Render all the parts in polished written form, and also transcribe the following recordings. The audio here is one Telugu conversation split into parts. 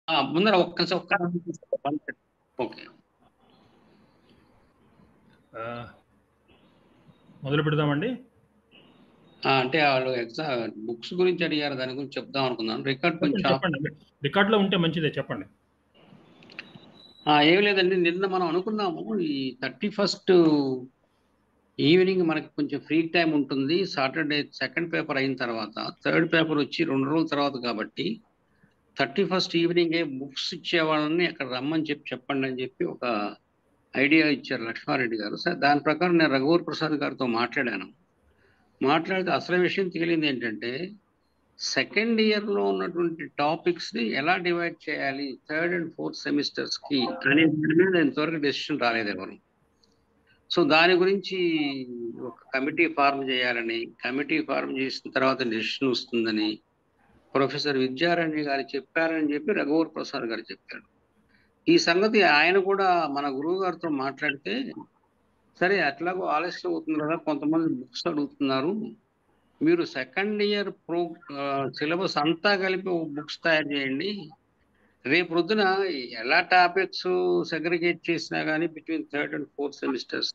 ముందర ఒక్క ఓకే మొదలు పెడదామండి. అంటే వాళ్ళు ఎగ్జామ్ బుక్స్ గురించి అడిగారు, దాని గురించి చెప్దాం అనుకున్నాను. రికార్డ్ కొంచెం చెప్పండి. రికార్డులో ఉంటే మంచిదే, చెప్పండి. ఏం లేదండి, నిన్న మనం అనుకున్నాము ఈ 31st ఈవినింగ్ మనకి కొంచెం ఫ్రీ టైం ఉంటుంది. సాటర్డే సెకండ్ పేపర్ అయిన తర్వాత థర్డ్ పేపర్ వచ్చి 2 రోజుల తర్వాత కాబట్టి 31st ఈవినింగే బుక్స్ ఇచ్చే వాళ్ళని అక్కడ రమ్మని చెప్పండి అని చెప్పి ఒక ఐడియా ఇచ్చారు లక్ష్మారెడ్డి గారు. సార్ దాని ప్రకారం నేను రఘువర్ ప్రసాద్ గారితో మాట్లాడాను. మాట్లాడితే అసలు విషయం తేలింది ఏంటంటే, సెకండ్ ఇయర్లో ఉన్నటువంటి టాపిక్స్ని ఎలా డివైడ్ చేయాలి థర్డ్ అండ్ ఫోర్త్ సెమిస్టర్స్కి అనే దాని మీద ఇంతవరకు డెసిషన్ రాలేదు ఎవరు. సో దాని గురించి ఒక కమిటీ ఫార్మ్ చేయాలని, కమిటీ ఫార్మ్ చేసిన తర్వాత డెసిషన్ వస్తుందని ప్రొఫెసర్ విద్యారణ్య గారు చెప్పారని చెప్పి రఘువర్ ప్రసాద్ గారు చెప్పారు. ఈ సంగతి ఆయన కూడా మన గురువు గారితో మాట్లాడితే, సరే ఎట్లాగో ఆలస్యం అవుతుంది కదా, కొంతమంది బుక్స్ అడుగుతున్నారు, మీరు సెకండ్ ఇయర్ సిలబస్ అంతా కలిపి బుక్స్ తయారు చేయండి. రేపు పొద్దున ఎలా టాపిక్స్ సెగ్రిగేట్ చేసినా కానీ between third and fourth semesters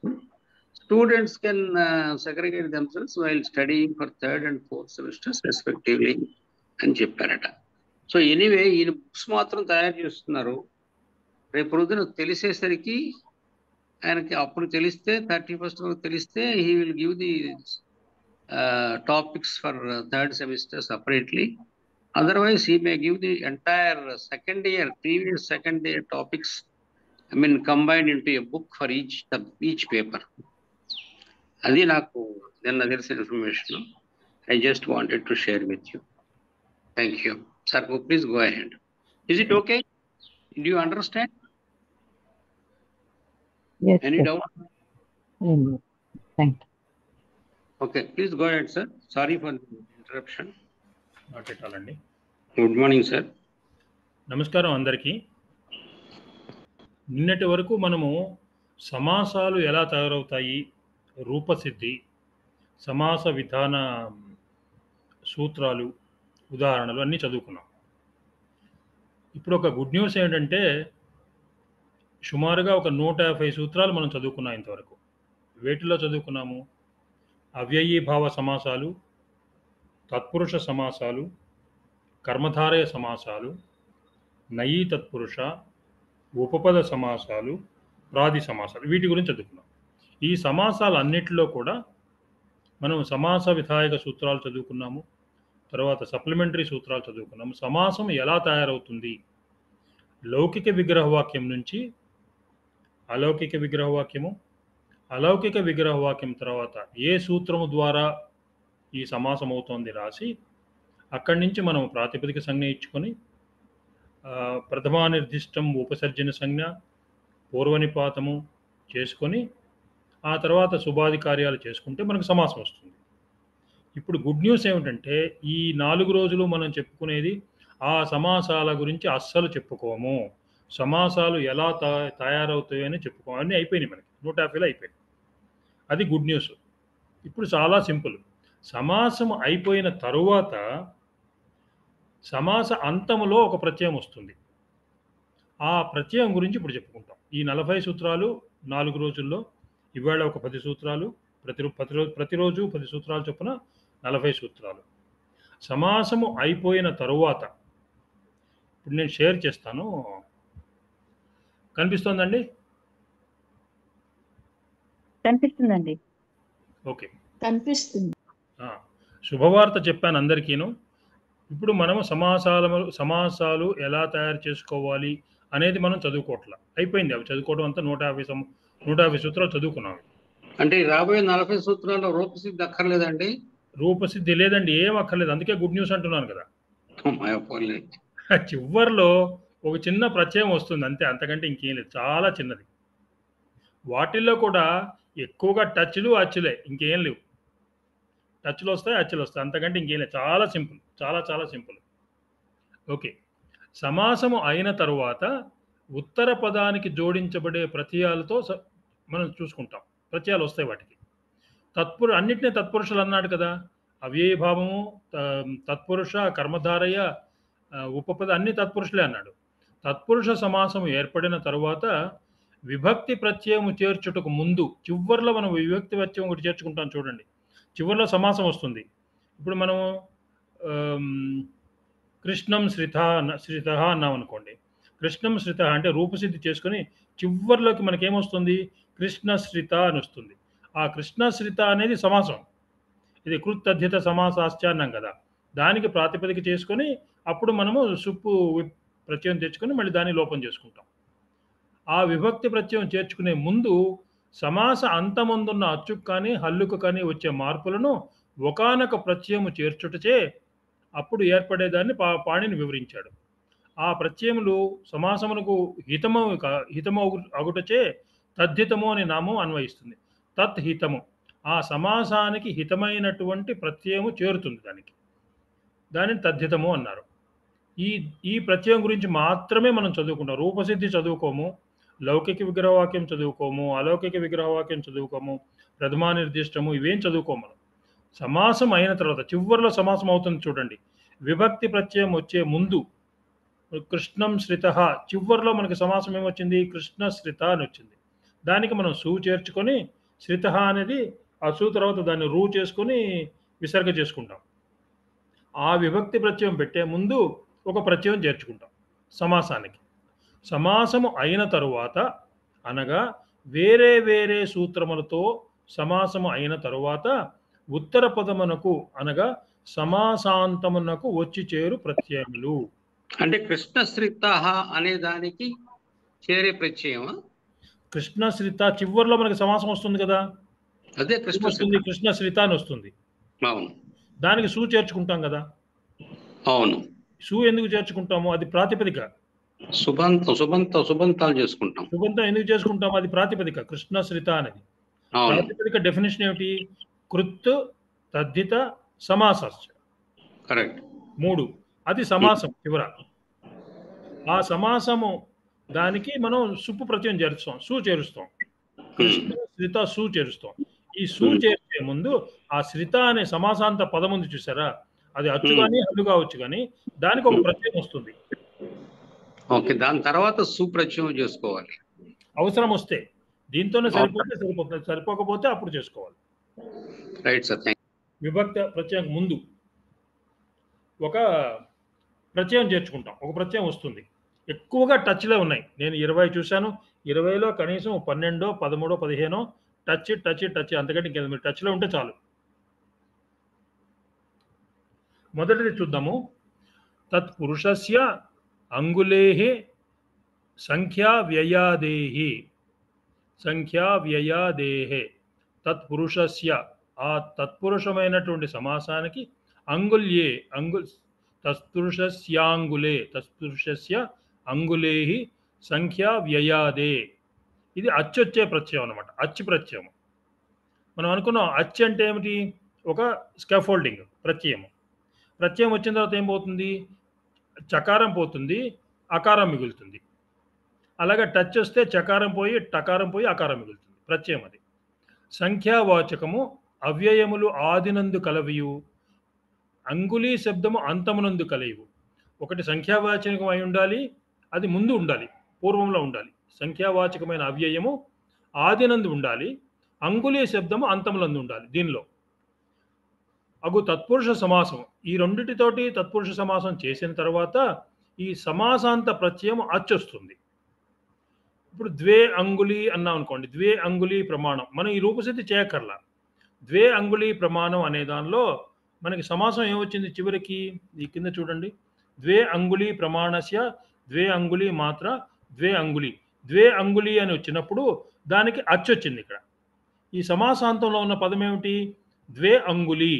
students can segregate themselves while studying for third and fourth semesters respectively అని చెప్పారట. సో ఎనీవే ఈయన బుక్స్ మాత్రం తయారు చేస్తున్నారు. రేపు పొద్దున తెలిసేసరికి ఆయనకి అప్పుడు తెలిస్తే 31st తెలిస్తే he will give the topics for third semester separately. Otherwise, he may give the entire previous second year topics, combined into a book for each paper. Adi naku then there's information. I just wanted to share with you. Thank you. Sir, please go ahead. Is it okay? Do you understand? Yes. Any sir. doubt? Thank you. Okay, please go ahead, sir. Sorry for the interruption. Not at all అండి. Good morning, sir. నమస్కారం అందరికీ. నిన్నటి వరకు మనము సమాసాలు ఎలా తయారవుతాయి, రూపసిద్ధి, సమాస విధాన సూత్రాలు, ఉదాహరణలు అన్నీ చదువుకున్నాం. ఇప్పుడు ఒక గుడ్ న్యూస్ ఏంటంటే, సుమారుగా ఒక 150 సూత్రాలు మనం చదువుకున్నాం ఇంతవరకు. వేటిలో చదువుకున్నాము? అవ్యయీభావ సమాసాలు, తత్పురుష సమాసాలు, కర్మధారయ సమాసాలు, నయీ తత్పురుష, ఉపపద సమాసాలు, ప్రాది సమాసాలు, వీటి గురించి చదువుకున్నాం. ఈ సమాసాలన్నిటిలో కూడా మనం సమాస విధాయక సూత్రాలు చదువుకున్నాము, తర్వాత సప్లిమెంటరీ సూత్రాలు చదువుకున్నాము. సమాసం ఎలా తయారవుతుంది, లౌకిక విగ్రహవాక్యం నుంచి అలౌకిక విగ్రహవాక్యము, అలౌకిక విగ్రహవాక్యం తర్వాత ఏ సూత్రము ద్వారా ఈ సమాసం అవుతోంది రాసి, అక్కడి నుంచి మనం ప్రాతిపదిక సంజ్ఞ ఇచ్చుకొని, ప్రథమానిర్దిష్టం ఉపసర్జన సంజ్ఞ, పూర్వనిపాతము చేసుకొని, ఆ తర్వాత శుభాది కార్యాలు చేసుకుంటే మనకు సమాసం వస్తుంది. ఇప్పుడు గుడ్ న్యూస్ ఏమిటంటే, ఈ 4 రోజులు మనం చెప్పుకునేది ఆ సమాసాల గురించి అస్సలు చెప్పుకోము. సమాసాలు ఎలా తయారవుతాయని చెప్పుకోము. అన్నీ అయిపోయినాయి, మనకి 150 అయిపోయినాయి. అది గుడ్ న్యూస్. ఇప్పుడు చాలా సింపుల్. సమాసం అయిపోయిన తరువాత సమాస అంతములో ఒక ప్రత్యయం వస్తుంది. ఆ ప్రత్యయం గురించి ఇప్పుడు చెప్పుకుంటాం. ఈ 40 సూత్రాలు 4 రోజుల్లో, ఇవాళ ఒక 10 సూత్రాలు, ప్రతిరోజు 10 సూత్రాలు చొప్పున 40 సూత్రాలు. సమాసము అయిపోయిన తరువాత ఇప్పుడు నేను షేర్ చేస్తాను. కనిపిస్తోందండి? కనిపిస్తుందండి. ఓకే, కనిపిస్తుంది. శుభవార్త చెప్పాను అందరికీను. ఇప్పుడు మనము సమాసాలు ఎలా తయారు చేసుకోవాలి అనేది మనం చదువుకోవట్లా, అయిపోయింది. అవి చదువుకోవడం అంతా 150 సూత్రాలు చదువుకున్నాం. అంటే రాబోయే 40 సూత్రాల్లో రూపసిద్ధి అక్కర్లేదండి? రూపసిద్ధి లేదండి, ఏం అక్కర్లేదు. అందుకే గుడ్ న్యూస్ అంటున్నాను కదా. చివరిలో ఒక చిన్న ప్రత్యయం వస్తుంది అంతే, అంతకంటే ఇంకేం లేదు, చాలా చిన్నది. వాటిల్లో కూడా ఎక్కువగా టచ్లు అచ్చులే, ఇంకేం లేవు. టచ్లు వస్తాయి, అచ్చులు వస్తాయి, అంతకంటే ఇంకేం లేదు. చాలా సింపుల్, చాలా చాలా సింపుల్. ఓకే, సమాసము అయిన తరువాత ఉత్తర పదానికి జోడించబడే ప్రత్యయాలతో మనం చూసుకుంటాం. ప్రత్యయాలు వస్తాయి వాటికి. అన్నిటినీ తత్పురుషులు అన్నాడు కదా. అవ్యయభావము, తత్పురుష, కర్మధారయ, ఉపపద అన్ని తత్పురుషులే అన్నాడు. తత్పురుష సమాసము ఏర్పడిన తరువాత విభక్తి ప్రత్యయము చేర్చుటకు ముందు చివర్లో మనం విభక్తి ప్రత్యయం ఒకటి చేర్చుకుంటాం చూడండి. చివర్లో సమాసం వస్తుంది. ఇప్పుడు మనం కృష్ణం శ్రిత అన్నాం అనుకోండి. కృష్ణం శ్రిత అంటే రూపసిద్ధి చేసుకొని చివర్లోకి మనకేమొస్తుంది? కృష్ణశ్రిత అని వస్తుంది. ఆ కృష్ణశ్రిత అనేది సమాసం. ఇది కృతద్ధిత సమాసాశ్చ అన్నాం కదా. దానికి ప్రాతిపదిక చేసుకొని అప్పుడు మనము సుప్పు ప్రత్యయం తెచ్చుకొని మళ్ళీ దాన్ని లోపం చేసుకుంటాం. ఆ విభక్తి ప్రత్యయం చేర్చుకునే ముందు సమాస అంతమందున్న అచ్చుకు కానీ హల్లుకు కానీ వచ్చే మార్పులను ఒకానొక ప్రత్యయము చేర్చుటచే అప్పుడు ఏర్పడేదాన్ని పాణిని వివరించాడు. ఆ ప్రత్యయములు సమాసమునకు హితము అగుటచే తద్ధితము అనే నామం అన్వయిస్తుంది. తత్ హితము ఆ సమాసానికి హితమైనటువంటి ప్రత్యయము చేరుతుంది దానిని తద్ధితము అన్నారు. ఈ ప్రత్యయం గురించి మాత్రమే మనం చదువుకుంటాం. రూపసిద్ధి చదువుకోము, లౌకిక విగ్రహవాక్యం చదువుకోము, అలౌకిక విగ్రహవాక్యం చదువుకోము, ప్రథమా నిర్దిష్టము ఇవేం చదువుకోము. మనం సమాసం అయిన తర్వాత చివరిలో సమాసం అవుతుంది చూడండి. విభక్తి ప్రత్యయం వచ్చే ముందు కృష్ణం శ్రిత చివరిలో మనకి సమాసం ఏమొచ్చింది? కృష్ణశ్రిత అని వచ్చింది. దానికి మనం సు చేర్చుకొని శ్రిత అనేది ఆ సు తర్వాత దాన్ని రూ చేసుకొని విసర్గ చేసుకుంటాం. ఆ విభక్తి ప్రత్యయం పెట్టే ముందు ఒక ప్రత్యయం చేర్చుకుంటాం సమాసానికి. సమాసము అయిన తరువాత అనగా వేరే వేరే సూత్రములతో సమాసము అయిన తరువాత ఉత్తర పదమునకు అనగా సమాసాంతమునకు వచ్చి చేరు ప్రత్యయములు. అంటే కృష్ణశ్రిత అనే దానికి చేరే ప్రత్యయమా? కృష్ణశ్రిత చివరిలో మనకి సమాసం వస్తుంది కదా, అదే కృష్ణశ్రిత అని వస్తుంది. అవును, దానికి సు చేర్చుకుంటాం కదా. అవును, సు ఎందుకు చేర్చుకుంటాము? అది ప్రాతిపదిక. సుబంతాలు చేసుకుంటాం. సుబంతం ఎందుకు చేసుకుంటాము? అది ప్రాతిపదిక. కృష్ణశ్రిత అనేది ప్రాతిపదిక. డెఫినేషన్ ఏమిటి? కృత్ తద్ధిత సమాసశ్చ. కరెక్ట్. 3 అది సమాసం చివర. ఆ సమాసము దానికి మనం సుప్పు ప్రత్యయం చేరుస్తాం, సు చేరుస్తాం. కృష్ణ శ్రిత సు చేరుస్తాం. ఈ సు చేర్చే ముందు ఆ శ్రిత అనే సమాసాంత పదం ఉంది చూసారా, అది అచ్చు కానీ హల్లు కావచ్చు కానీ దానికి ఒక ప్రత్యయం వస్తుంది. ఓకే, దాని తర్వాత సుప్రత్యయం చేసుకోవాలి అవసరం వస్తే. దీంతోనే సరిపోతుంది, సరిపోకపోతే అప్పుడు చేసుకోవాలి. Right sir. విభక్త ప్రత్యయం ముందు ఒక ప్రత్యయం చేర్చుకుంటాం, ఒక ప్రత్యయం వస్తుంది. ఎక్కువగా టచ్లో ఉన్నాయి. నేను 20 చూశాను, 20లో కనీసం 12, 13, 15 టచ్ అంతకంటే ఇంకేదో మీరు టచ్లో ఉంటే చాలు. మొదటిది చూద్దాము. తత్పురుషస్య అంగుళేః సంఖ్యా వ్యయాదేః తత్పురుషస్య ఆ తత్పురుషమైనటువంటి సమాసానికి అంగుళ్యే తత్పురుషస్య అంగుళేః సంఖ్యా వ్యయాదే. ఇది అచ్చొచ్చే ప్రత్యయం అనమాట. అచ్చు ప్రత్యయం. మనం అనుకున్నాం అచ్చు అంటే ఏమిటి? ఒక స్కాఫోల్డింగ్ ప్రత్యయం. ప్రత్యయం వచ్చిన తర్వాత ఏం పోతుంది? చకారం పోతుంది, అకారం మిగులుతుంది. అలాగే టచ్ వస్తే చకారం పోయి టకారం పోయి అకారం మిగులుతుంది. ప్రత్యయం అది. సంఖ్యావాచకము అవ్యయములు ఆదినందు కలవియు, అంగుళీ శబ్దము అంతమునందు కలయివు. ఒకటి సంఖ్యావాచకం అయి ఉండాలి, అది ముందు ఉండాలి, పూర్వంలో ఉండాలి. సంఖ్యావాచకమైన అవ్యయము ఆదినందు ఉండాలి, అంగుళీ శబ్దము అంతములందు ఉండాలి. దీనిలో అగు తత్పురుష సమాసం. ఈ రెండిటితోటి తత్పురుష సమాసం చేసిన తర్వాత ఈ సమాసాంత ప్రత్యయం అచ్చొస్తుంది. ఇప్పుడు ద్వే అంగుళి అన్నాం అనుకోండి. ద్వే అంగుళి ప్రమాణం. మనం ఈ రూపసిద్ధి చేయక్కర్లా. ద్వే అంగుళి ప్రమాణం అనే దానిలో మనకి సమాసం ఏమొచ్చింది చివరికి? ఈ కింద చూడండి. ద్వే అంగుళి ప్రమాణస్య ద్వే అంగుళి మాత్ర ద్వే అంగుళి. ద్వే అంగుళి అని వచ్చినప్పుడు దానికి అచ్చొచ్చింది. ఇక్కడ ఈ సమాసాంతంలో ఉన్న పదం ఏమిటి? ద్వే అంగుళి.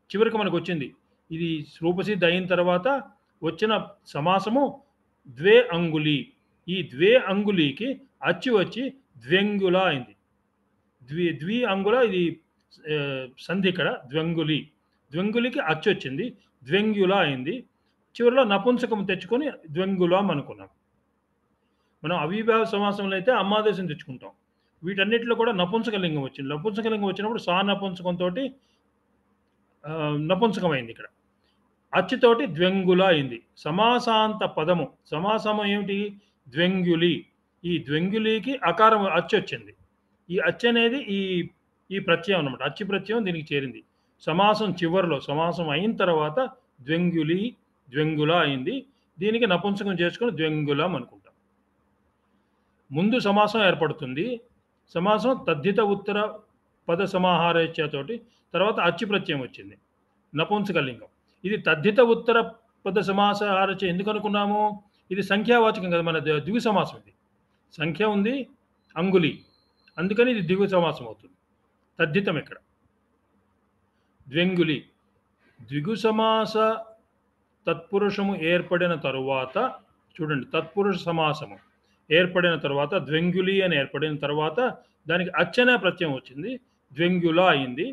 చివరికి మనకు వచ్చింది. ఇది రూపసిద్ధి అయిన తర్వాత వచ్చిన సమాసము ద్వే అంగుళి. ఈ ద్వే అంగుళికి అచ్చు వచ్చి ద్వ్యంగుల అయింది. ద్వి అంగుళ ఇది సంధి ఇక్కడ. ద్వ్యంగులి. ద్వ్యంగులికి అచ్చు వచ్చింది, ద్వ్యంగుల అయింది. చివరిలో నపుంసకం తెచ్చుకొని ద్వ్యంగులం అనుకున్నాం. మనం అవిభావ సమాసంలో అయితే అమ్మాదేశం తెచ్చుకుంటాం. వీటన్నిటిలో కూడా నపుంసకలింగం వచ్చింది. నపుంసకలింగం వచ్చినప్పుడు సా నపుంసకంతో నపుంసకమైంది ఇక్కడ. అచ్చుతోటి ద్వ్యంగుల అయింది. సమాసాంత పదము, సమాసము ఏమిటి? ద్వ్యంగులి. ఈ ద్వ్యంగులికి అకారం అచ్చు వచ్చింది. ఈ అచ్చు అనేది ఈ ఈ ప్రత్యయం అనమాట. అచ్చు ప్రత్యయం దీనికి చేరింది. సమాసం చివరిలో, సమాసం అయిన తర్వాత ద్వ్యంగులి, ద్వ్యంగుల అయింది. దీనికి నపుంసకం చేసుకుని ద్వ్యంగులం అనుకుంటాం. ముందు సమాసం ఏర్పడుతుంది. సమాసం తద్ధిత ఉత్తర పద సమాహారేచ్ఛతోటి, తర్వాత అచ్చు ప్రత్యయం వచ్చింది, నపుంసకలింగం. ఇది తద్ధిత ఉత్తర పద సమాసాహారచ ఎందుకు అనుకున్నాము? ఇది సంఖ్యావాచకం కదా, మన ద్విగు సమాసం. ఇది సంఖ్య ఉంది, అంగుళి, అందుకని ఇది ద్విగు సమాసం అవుతుంది. తద్ధితం ఇక్కడ ద్వ్యంగులి. ద్విగు సమాస తత్పురుషము ఏర్పడిన తరువాత చూడండి, తత్పురుష సమాసము ఏర్పడిన తర్వాత ద్వ్యంగులి అని ఏర్పడిన తర్వాత దానికి అచ్చనే ప్రత్యయం వచ్చింది, ద్వ్యంగుల అయింది.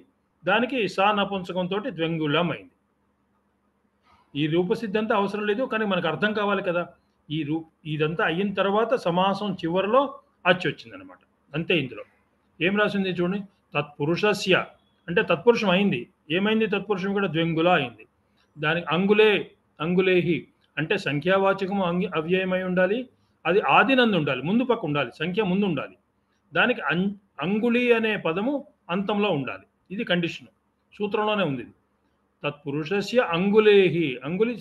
దానికి సా నపుంసకంతో ద్వ్యంగులం అయింది. ఈ రూపసిద్ధి అంతా అవసరం లేదు, కానీ మనకు అర్థం కావాలి కదా. ఇదంతా అయిన తర్వాత సమాసం చివరిలో అచ్చు వచ్చిందనమాట. అంతే. ఇందులో ఏం రాసింది చూడండి, తత్పురుషస్య అంటే తత్పురుషం అయింది. ఏమైంది? తత్పురుషం కూడా ద్వ్యంగుల అయింది. దానికి అంగులే, అంగులేహి అంటే సంఖ్యావాచకము అవ్యయమై ఉండాలి. అది ఆదినందు ఉండాలి, ముందు పక్క ఉండాలి, సంఖ్య ముందు ఉండాలి. దానికి అంగుళి అనే పదము అంతంలో ఉండాలి. ఇది కండిషన్, సూత్రంలోనే ఉంది. తత్పురుషస్య అంగులేహి, అంగుళి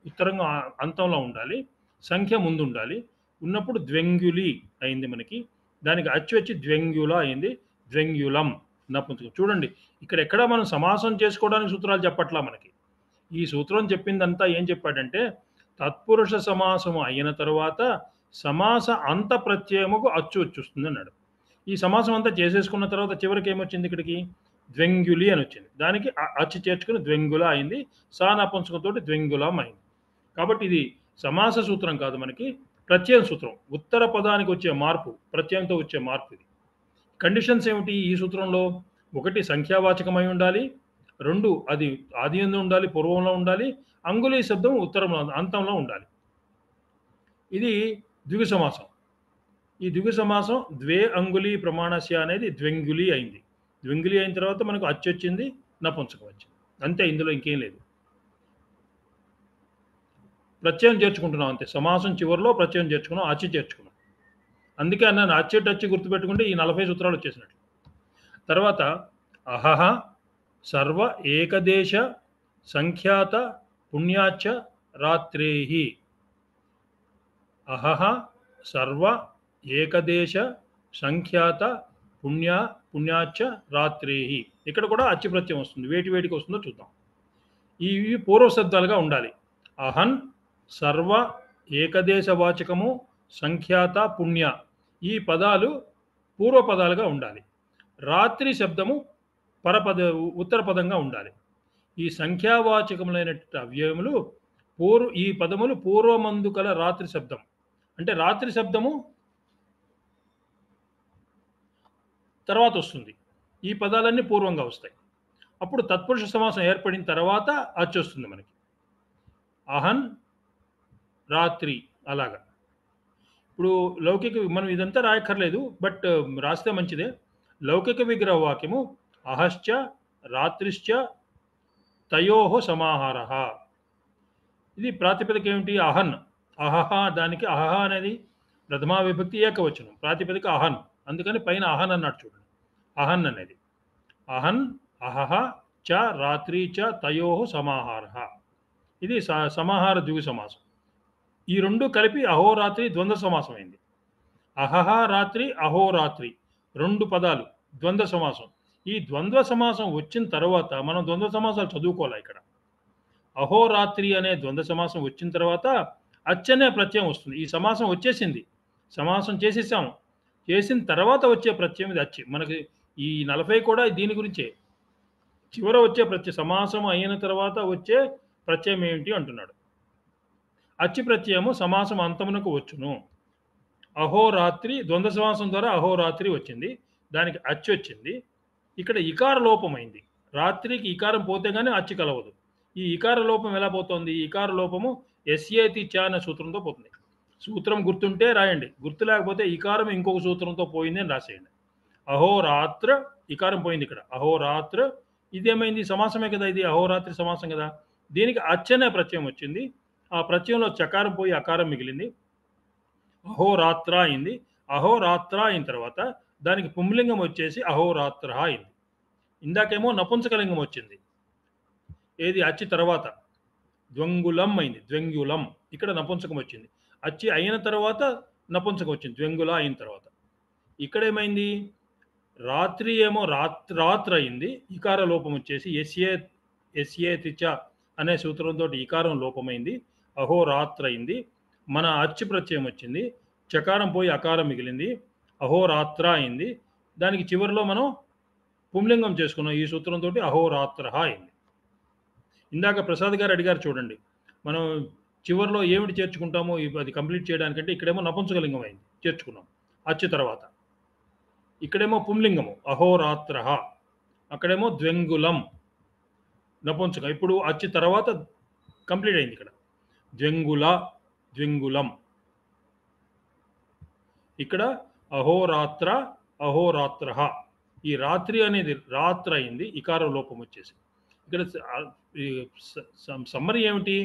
ఉత్తరంగా అంతంలో ఉండాలి, సంఖ్య ముందు ఉండాలి. ఉన్నప్పుడు ద్వ్యంగులి అయింది మనకి. దానికి అచ్చు వచ్చి ద్వ్యంగుల అయింది, ద్వ్యంగులం నపుంసకం. చూడండి, ఇక్కడ ఎక్కడ మనం సమాసం చేసుకోవడానికి సూత్రాలు చెప్పట్లా మనకి. ఈ సూత్రం చెప్పిందంతా ఏం చెప్పాడంటే, తత్పురుష సమాసము అయిన తర్వాత సమాస అంత ప్రత్యయముకు అచ్చు వచ్చేస్తుంది అన్నాడు. ఈ సమాసం అంతా చేసేసుకున్న తర్వాత చివరికి ఏమొచ్చింది? ఇక్కడికి ద్వ్యంగులి అని వచ్చింది. దానికి అచ్చు చేర్చుకుని ద్వ్యంగుల అయింది, సా నపుంసకంతో ద్వ్యంగులం అయింది. కాబట్టి ఇది సమాస సూత్రం కాదు, మనకి ప్రత్యయం సూత్రం. ఉత్తర పదానికి వచ్చే మార్పు, ప్రత్యయంతో వచ్చే మార్పు. ఇది కండిషన్స్ ఏమిటి ఈ సూత్రంలో? ఒకటి సంఖ్యావాచకమై ఉండాలి, రెండు అది ఆది యందు ఉండాలి, పూర్వంలో ఉండాలి, అంగుళి శబ్దం ఉత్తరంలో అంతంలో ఉండాలి. ఇది ద్విగు సమాసం. ఈ ద్విగు సమాసం ద్వే అంగుళి ప్రమాణస్య అనేది ద్వ్యంగులి అయింది. ద్వ్యంగులి అయిన తర్వాత మనకు అచ్చు వచ్చింది, నపుంసకం వచ్చింది. అంతే, ఇందులో ఇంకేం లేదు. ప్రత్యయం చేర్చుకుంటున్నాం అంతే. సమాసం చివరిలో ప్రత్యయం చేర్చుకున్నాం, అచ్చు చేర్చుకున్నాం. అందుకే అన్నాను, అచ్చేటచ్చి గుర్తుపెట్టుకుంటే ఈ 40 సూత్రాలు వచ్చేసినట్లు. తర్వాత అహహ సర్వ ఏకదేశ సంఖ్యాత పుణ్యాచ రాత్రేహి. అహహ సర్వ ఏకదేశ సంఖ్యాత పుణ్యాచ రాత్రేహి. ఇక్కడ కూడా అచ్చు ప్రత్యయం వస్తుంది. వేటికి వస్తుందో చూద్దాం. ఇవి పూర్వశబ్దాలుగా ఉండాలి. అహన్ సర్వ ఏకదేశ వాచకము సంఖ్యాత పుణ్య, ఈ పదాలు పూర్వపదాలుగా ఉండాలి. రాత్రి శబ్దము ఉత్తర పదంగా ఉండాలి. ఈ సంఖ్యావాచకములైన అవ్యయములు ఈ పదములు పూర్వమందు కల రాత్రి శబ్దం, అంటే రాత్రి శబ్దము తర్వాత వస్తుంది. ఈ పదాలన్నీ పూర్వంగా వస్తాయి. అప్పుడు తత్పురుష సమాసం ఏర్పడిన తర్వాత అచ్చు వస్తుంది మనకి. అహన్ రాత్రి అలాగా. ఇప్పుడు లౌకిక మనం ఇదంతా రాయక్కర్లేదు, బట్ రాస్తే మంచిదే. లౌకిక విగ్రహ వాక్యము అహశ్చ రాత్రిశ్చ తయోహ సమాహార. ఇది ప్రాతిపదిక ఏమిటి? అహన్. అహహ, దానికి అహహ అనేది ప్రథమా విభక్తి ఏకవచనం, ప్రాతిపదిక అహన్. అందుకని పైన అహన్ అన్నాడు చూడండి. అహన్ అనేది అహన్ అహహ చ రాత్రి చ తయోహ సమాహార. ఇది సమాహార ద్విగు సమాసం. ఈ రెండు కలిపి అహోరాత్రి ద్వంద్వ సమాసం అయింది. అహహ రాత్రి, అహోరాత్రి రెండు పదాలు ద్వంద్వ సమాసం. ఈ ద్వంద్వ సమాసం వచ్చిన తర్వాత మనం ద్వంద్వ సమాసాలు చదువుకోవాలి. ఇక్కడ అహోరాత్రి అనే ద్వంద్వ సమాసం వచ్చిన తర్వాత అచ్చనే ప్రత్యయం వస్తుంది. ఈ సమాసం వచ్చేసింది, సమాసం చేసేసాము, చేసిన తర్వాత వచ్చే ప్రత్యయం ఇది అచ్చి. మనకి ఈ 40 కూడా దీని గురించే. చివర వచ్చే సమాసం అయిన తర్వాత వచ్చే ప్రత్యయం ఏమిటి అంటున్నాడు. అచ్చి ప్రత్యయము సమాసం అంతమునకు వచ్చును. అహోరాత్రి ద్వంద్వ సమాసం ద్వారా అహోరాత్రి వచ్చింది, దానికి అచ్చు వచ్చింది. ఇక్కడ ఇకార లోపమైంది. రాత్రికి ఇకారం పోతే కానీ అచ్చు కలవదు. ఈ ఇకార లోపం ఎలా పోతుంది? ఇకార లోపము ఎస్ఏతి చ అనే సూత్రంతో పోతుంది. సూత్రం గుర్తుంటే రాయండి, గుర్తు లేకపోతే ఇకారం ఇంకొక సూత్రంతో పోయింది అని రాసేయండి. అహోరాత్ర ఇకారం పోయింది ఇక్కడ. అహోరాత్ర ఇదేమైంది? సమాసమే కదా, ఇది అహోరాత్రి సమాసం కదా. దీనికి అచ్ అనే ప్రత్యయం వచ్చింది. ఆ ప్రత్యయంలో చకారం పోయి అకారం మిగిలింది. అహోరాత్ర అయింది. అహోరాత్ర అయిన తర్వాత దానికి పుంలింగం వచ్చేసి అహోరాత్ర అయింది. ఇందాకేమో నపుంసకలింగం వచ్చింది. ఏది అచ్చి తర్వాత ద్వంగులం అయింది. ద్వంగులం. ఇక్కడ నపుంసకం వచ్చింది. అచ్చి అయిన తర్వాత నపుంసకం వచ్చింది. ద్వంగుల అయిన తర్వాత. ఇక్కడ ఏమైంది? రాత్రి ఏమో రాత్ర అయింది. ఇకార లోపం వచ్చేసి ఎస్ఏ తిచ అనే సూత్రంతో ఇకారం లోపమైంది. అహోరాత్ర అయింది. మన అచ్చు ప్రత్యయం వచ్చింది. చకారం పోయి అకారం మిగిలింది. అహోరాత్ర అయింది. దానికి చివరిలో మనం పుంలింగం చేసుకున్నాం. ఈ సూత్రంతో అహోరాత్ర అయింది. ఇందాక ప్రసాద్ గారు అడిగారు చూడండి, మనం చివరిలో ఏమిటి చేర్చుకుంటామో అది కంప్లీట్ చేయడానికంటే ఇక్కడేమో నపుంసకలింగం అయింది, చేర్చుకున్నాం అచ్చు తర్వాత. ఇక్కడేమో పుంలింగము అహోరాత్ర, అక్కడేమో ద్వంగులం నపుంసకం. ఇప్పుడు అచ్చు తర్వాత కంప్లీట్ అయింది. ఇక్కడ ద్వంగులం. ఇక్కడ అహోరాత్ర అహోరాత్ర. ఈ రాత్రి అనేది రాత్ర అయింది. ఇకార లోపం వచ్చేసి ఇక్కడ సమ్మరీ ఏమిటి?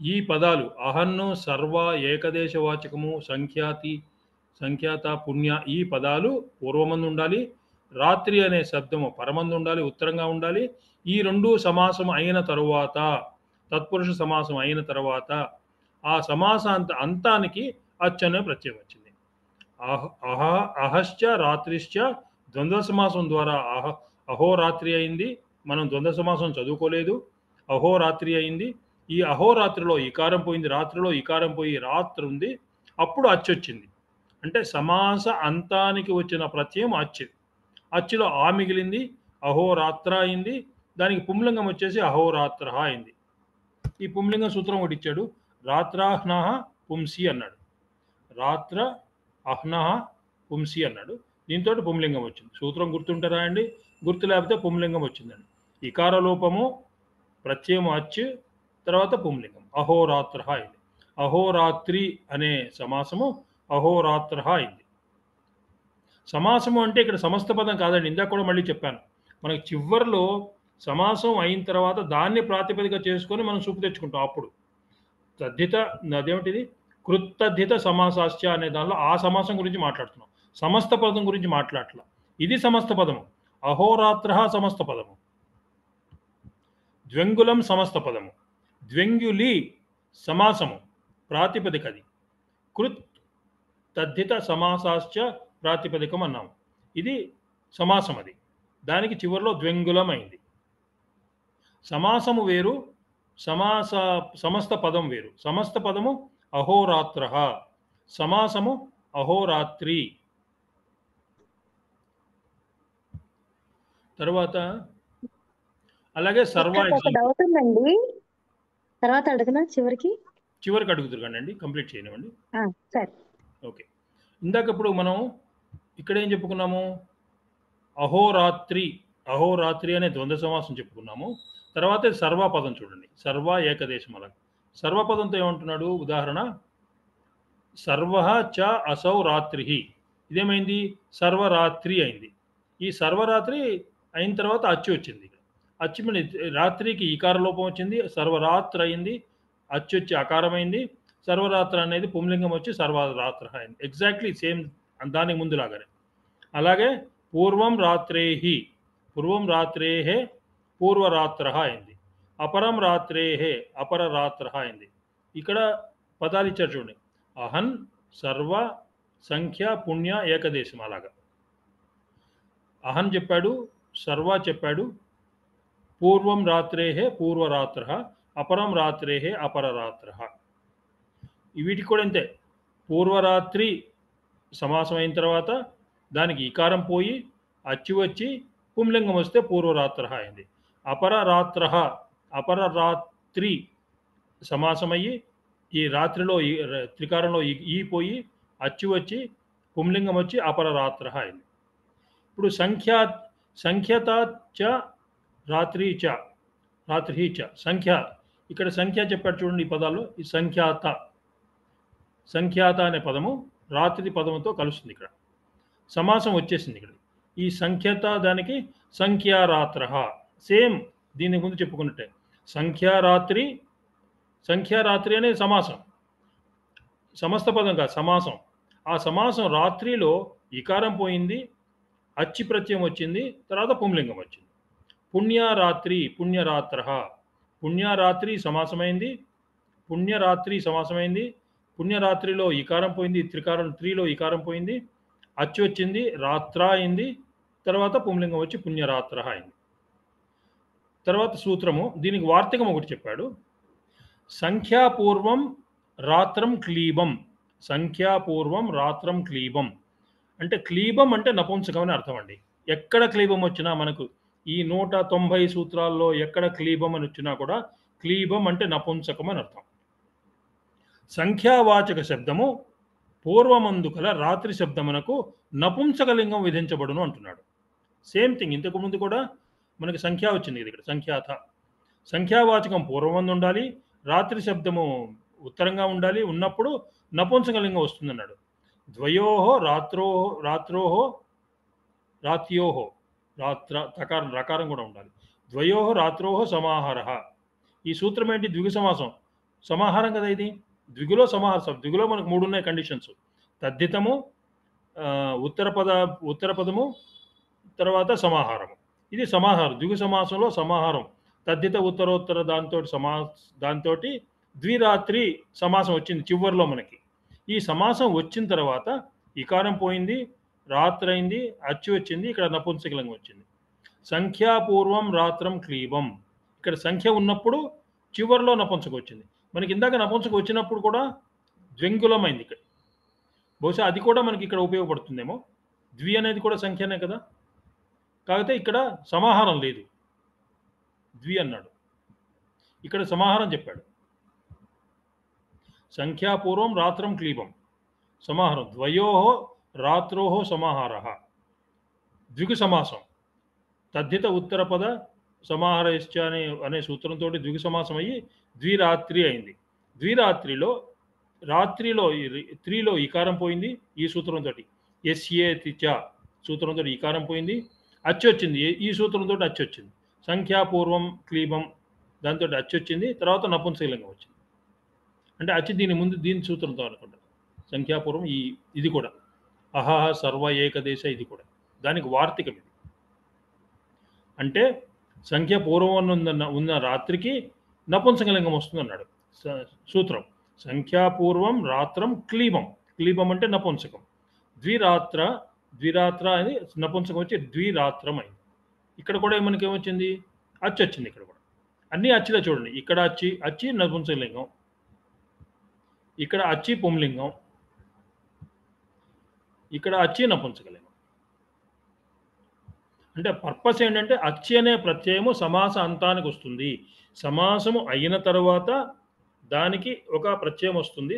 ఈ పదాలు అహన్ను, సర్వ, ఏకదేశవాచకము, సంఖ్యాత, పుణ్య ఈ పదాలు పూర్వమందు ఉండాలి. రాత్రి అనే శబ్దము పరమందు ఉండాలి, ఉత్తరంగా ఉండాలి. ఈ రెండు సమాసం అయిన తరువాత, తత్పురుష సమాసం అయిన తర్వాత ఆ అంతానికి అచ్ అనే ప్రత్యయం వచ్చింది. అహశ్చ రాత్రిశ్చ ద్వంద్వ సమాసం ద్వారా అహోరాత్రి అయింది. మనం ద్వంద్వ సమాసం చదువుకోలేదు. అహోరాత్రి అయింది. ఈ అహోరాత్రిలో ఇకారం పోయింది. రాత్రిలో ఇకారం పోయి రాత్రి ఉంది. అప్పుడు అచ్చు వచ్చింది. అంటే సమాస అంతానికి వచ్చిన ప్రత్యయం అచ్చు. అచ్చులో ఆ మిగిలింది. అహోరాత్ర అయింది. దానికి పుంలింగం వచ్చేసి అహోరాత్ర అయింది. ఈ పుంలింగం సూత్రం ఒకటి ఇచ్చాడు. రాత్రాహ్నః పుంసి అన్నాడు. రాత్ర అహ్నః పుంసి అన్నాడు. దీంతో పుంలింగం వచ్చింది. సూత్రం గుర్తుంటారా అండి? గుర్తు లేకపోతే పుంలింగం వచ్చిందండి. ఇకార లోపము, ప్రత్యయం అచ్చు, తర్వాత పుంలింగం అహోరాత్ర అయింది. అహోరాత్రి అనే సమాసము అహోరాత్ర అయింది. సమాసము అంటే ఇక్కడ సమస్త పదం కాదండి. ఇందాక కూడా మళ్ళీ చెప్పాను. మనకి చివరిలో సమాసం అయిన తర్వాత దాన్ని ప్రాతిపదిక చేసుకొని మనం చూపు తెచ్చుకుంటాం. అప్పుడు తద్ధిత అదేమిటిది కృత్తద్ధిత సమాసాశ్చ అనే దానిలో ఆ సమాసం గురించి మాట్లాడుతున్నాం. సమస్త పదం గురించి మాట్లాడట్లా. ఇది సమస్త పదము. అహోరాత్ర సమస్త పదము. ద్వంగులం సమస్త పదము. ద్వంగులి సమాసము ప్రాతిపదికది. కృత్ తద్ధిత సమాసాశ్చ ప్రాతిపదికం అన్నాము. ఇది సమాసం. అది దానికి చివరిలో ద్వంగులం అయింది. సమాసము వేరు, సమస్త పదం వేరు. సమస్త పదము అహోరాత్ర, సమాసము అహోరాత్రి. తర్వాత అలాగే సర్వ డౌట్ ఉందండి, తర్వాత అడగనా? చివరికి అడుగుతురండి, కంప్లీట్ చేయనివ్వండి. సరే, ఓకే. ఇందాకప్పుడు మనం ఇక్కడ ఏం చెప్పుకున్నాము? అహోరాత్రి అనే ద్వంద్వ సమాసం చెప్పుకున్నాము. తర్వాత సర్వపదం చూడండి. సర్వ ఏకదేశం. అలాగే సర్వపదంతో ఏమంటున్నాడు? ఉదాహరణ సర్వ చ అసౌ రాత్రి. ఇదేమైంది? సర్వరాత్రి అయింది. ఈ సర్వరాత్రి అయిన తర్వాత అచ్చు వచ్చింది. అచ్చు మీద రాత్రికి ఈకార లోపం వచ్చింది. సర్వరాత్రి అయింది. అచ్చు వచ్చి అకారమైంది. సర్వరాత్ర అనేది పుంలింగం వచ్చి సర్వరాత్ర అయింది. ఎగ్జాక్ట్లీ సేమ్ దానికి ముందులాగానే. అలాగే పూర్వం రాత్రేహి పూర్వరాత్ర అయింది. అపరం రాత్రేహే అపరరాత్ర అయింది. ఇక్కడ పదాలు ఇచ్చారు చూడండి. అహన్, సర్వ, సంఖ్య, పుణ్య, ఏకదేశం. అలాగా అహన్ చెప్పాడు, సర్వ చెప్పాడు, పూర్వం రాత్రేహే పూర్వరాత్ర, అపరం రాత్రేహే అపరరాత్ర. వీటికి కూడా అంతే. పూర్వరాత్రి సమాసం అయిన తర్వాత దానికి ఈకారం పోయి అచ్చి వచ్చి పుంలింగం వస్తే పూర్వరాత్ర అయింది. అపరరాత్రి సమాసమయ్యి ఈ రాత్రిలో త్రికారంలో ఈ పోయి అచ్చు వచ్చి పుంలింగం వచ్చి అపరరాత్ర అయింది. ఇప్పుడు సంఖ్యత చ రాత్రి చ సంఖ్య. ఇక్కడ సంఖ్య చెప్పాడు చూడండి. ఈ పదాల్లో ఈ సంఖ్యాత అనే పదము రాత్రి పదముతో కలుస్తుంది. ఇక్కడ సమాసం వచ్చేసింది. ఇక్కడ ఈ సంఖ్యత దానికి సంఖ్యారాత్ర. సేమ్ దీని ముందు చెప్పుకున్నట్టే సంఖ్యారాత్రి, సంఖ్యారాత్రి అనే సమాసం, సమస్త పదం కాదు, సమాసం. ఆ సమాసం రాత్రిలో ఇకారం పోయింది, అచ్చి ప్రత్యయం వచ్చింది, తర్వాత పుంలింగం వచ్చింది. పుణ్యరాత్రి, పుణ్యరాత్ర, పుణ్యరాత్రి సమాసమైంది, పుణ్యరాత్రి సమాసమైంది, పుణ్యరాత్రిలో ఇకారం పోయింది, త్రీలో ఇకారం పోయింది, అచ్చి వచ్చింది, రాత్ర అయింది, తర్వాత పుంలింగం వచ్చి పుణ్యరాత్ర అయింది. తర్వాత సూత్రము, దీనికి వార్తికం ఒకటి చెప్పాడు. సంఖ్యాపూర్వం రాత్రం క్లీబం, సంఖ్యాపూర్వం రాత్రం క్లీబం అంటే క్లీబం అంటే నపుంసకం అని అర్థం అండి. ఎక్కడ క్లీబం వచ్చినా మనకు ఈ 190 సూత్రాల్లో ఎక్కడ క్లీబం అని వచ్చినా కూడా క్లీబం అంటే నపుంసకం అని అర్థం. సంఖ్యావాచక శబ్దము పూర్వమందు కల రాత్రి శబ్దమునకు నపుంసకలింగం విధించబడును అంటున్నాడు. సేమ్ థింగ్, ఇంతకు ముందు కూడా మనకి సంఖ్య వచ్చింది కదా ఇక్కడ, సంఖ్యాత. సంఖ్యావాచకం పూర్వమందు ఉండాలి, రాత్రి శబ్దము ఉత్తరంగా ఉండాలి, ఉన్నప్పుడు నపుంసకలింగం వస్తుందన్నాడు. ద్వయోహో రాత్రోహో రాత్యోహో, రకారం కూడా ఉండాలి. ద్వయోహో రాత్రోహో సమాహార. ఈ సూత్రం ఏంటి? ద్విగు సమాసం, సమాహారం కదా ఇది. ద్విగులో సమాహారం, ద్విగులో మనకు 3 ఉన్నాయి కండిషన్స్: తద్దితము, ఉత్తర పదము, తర్వాత సమాహారము. ఇది సమాహారం. ద్విగు సమాసంలో సమాహారం, తద్దిత ఉత్తరోత్తర దాంతో ద్విరాత్రి సమాసం వచ్చింది చివరిలో మనకి. ఈ సమాసం వచ్చిన తర్వాత ఇకారం పోయింది, రాత్రి అయింది, అచ్చి వచ్చింది, ఇక్కడ నపుంసకలింగం వచ్చింది. సంఖ్యాపూర్వం రాత్రం క్లీబం, ఇక్కడ సంఖ్య ఉన్నప్పుడు చివరిలో నపుంసకం వచ్చింది. మనకి ఇందాక నపుంసకం వచ్చినప్పుడు కూడా ద్వింగులం అయింది ఇక్కడ. బహుశా అది కూడా మనకి ఇక్కడ ఉపయోగపడుతుందేమో. ద్వి అనేది కూడా సంఖ్యనే కదా, కాకపోతే ఇక్కడ సమాహారం లేదు, ద్వి అన్నాడు, ఇక్కడ సమాహారం చెప్పాడు. సంఖ్యాపూర్వం రాత్రం క్లీబం, సమాహారం. ద్వయోహో రాత్రోహో సమాహార, ద్విగు సమాసం. తద్దిత ఉత్తరపద సమాహారశ్చ అనే సూత్రంతో ద్విగు సమాసం అయ్యి ద్విరాత్రి అయింది. ద్విరాత్రిలో రాత్రిలో 3లో ఇకారం పోయింది, ఈ సూత్రంతో. ఎస్ఏ తిచ సూత్రంతో ఇకారం పోయింది, అచ్చి వచ్చింది, ఈ సూత్రంతో అచ్చి వచ్చింది. సంఖ్యాపూర్వం క్లీబం, దాంతో అచ్చి వచ్చింది, తర్వాత నపుంసకలింగం వచ్చింది. అంటే అచ్చి దీని ముందు దీని సూత్రంతో అనుకుంటా. సంఖ్యాపూర్వం ఇది కూడా అహహ సర్వ ఏకదేశ, ఇది కూడా దానికి వార్తికం ఇది. అంటే సంఖ్య పూర్వం ఉన్న రాత్రికి నపుంసకలింగం వస్తుంది అన్నాడు సూత్రం. సంఖ్యాపూర్వం రాత్రం క్లీబం, క్లీబం అంటే నపుంసకం. ద్విరాత్ర అని నపుంసకం వచ్చి ద్విరాత్రం అయింది. ఇక్కడ కూడా మనకి ఏమొచ్చింది? అచ్చి వచ్చింది. ఇక్కడ కూడా అన్ని అచ్చిలో చూడండి, ఇక్కడ అచ్చి నపుంసకలింగం, ఇక్కడ అచ్చి పుంలింగం, ఇక్కడ అచ్చి నపుంసకలింగం. అంటే పర్పస్ ఏంటంటే అచ్చి అనే ప్రత్యయము సమాస అంతానికి వస్తుంది. సమాసము అయిన తర్వాత దానికి ఒక ప్రత్యయం వస్తుంది.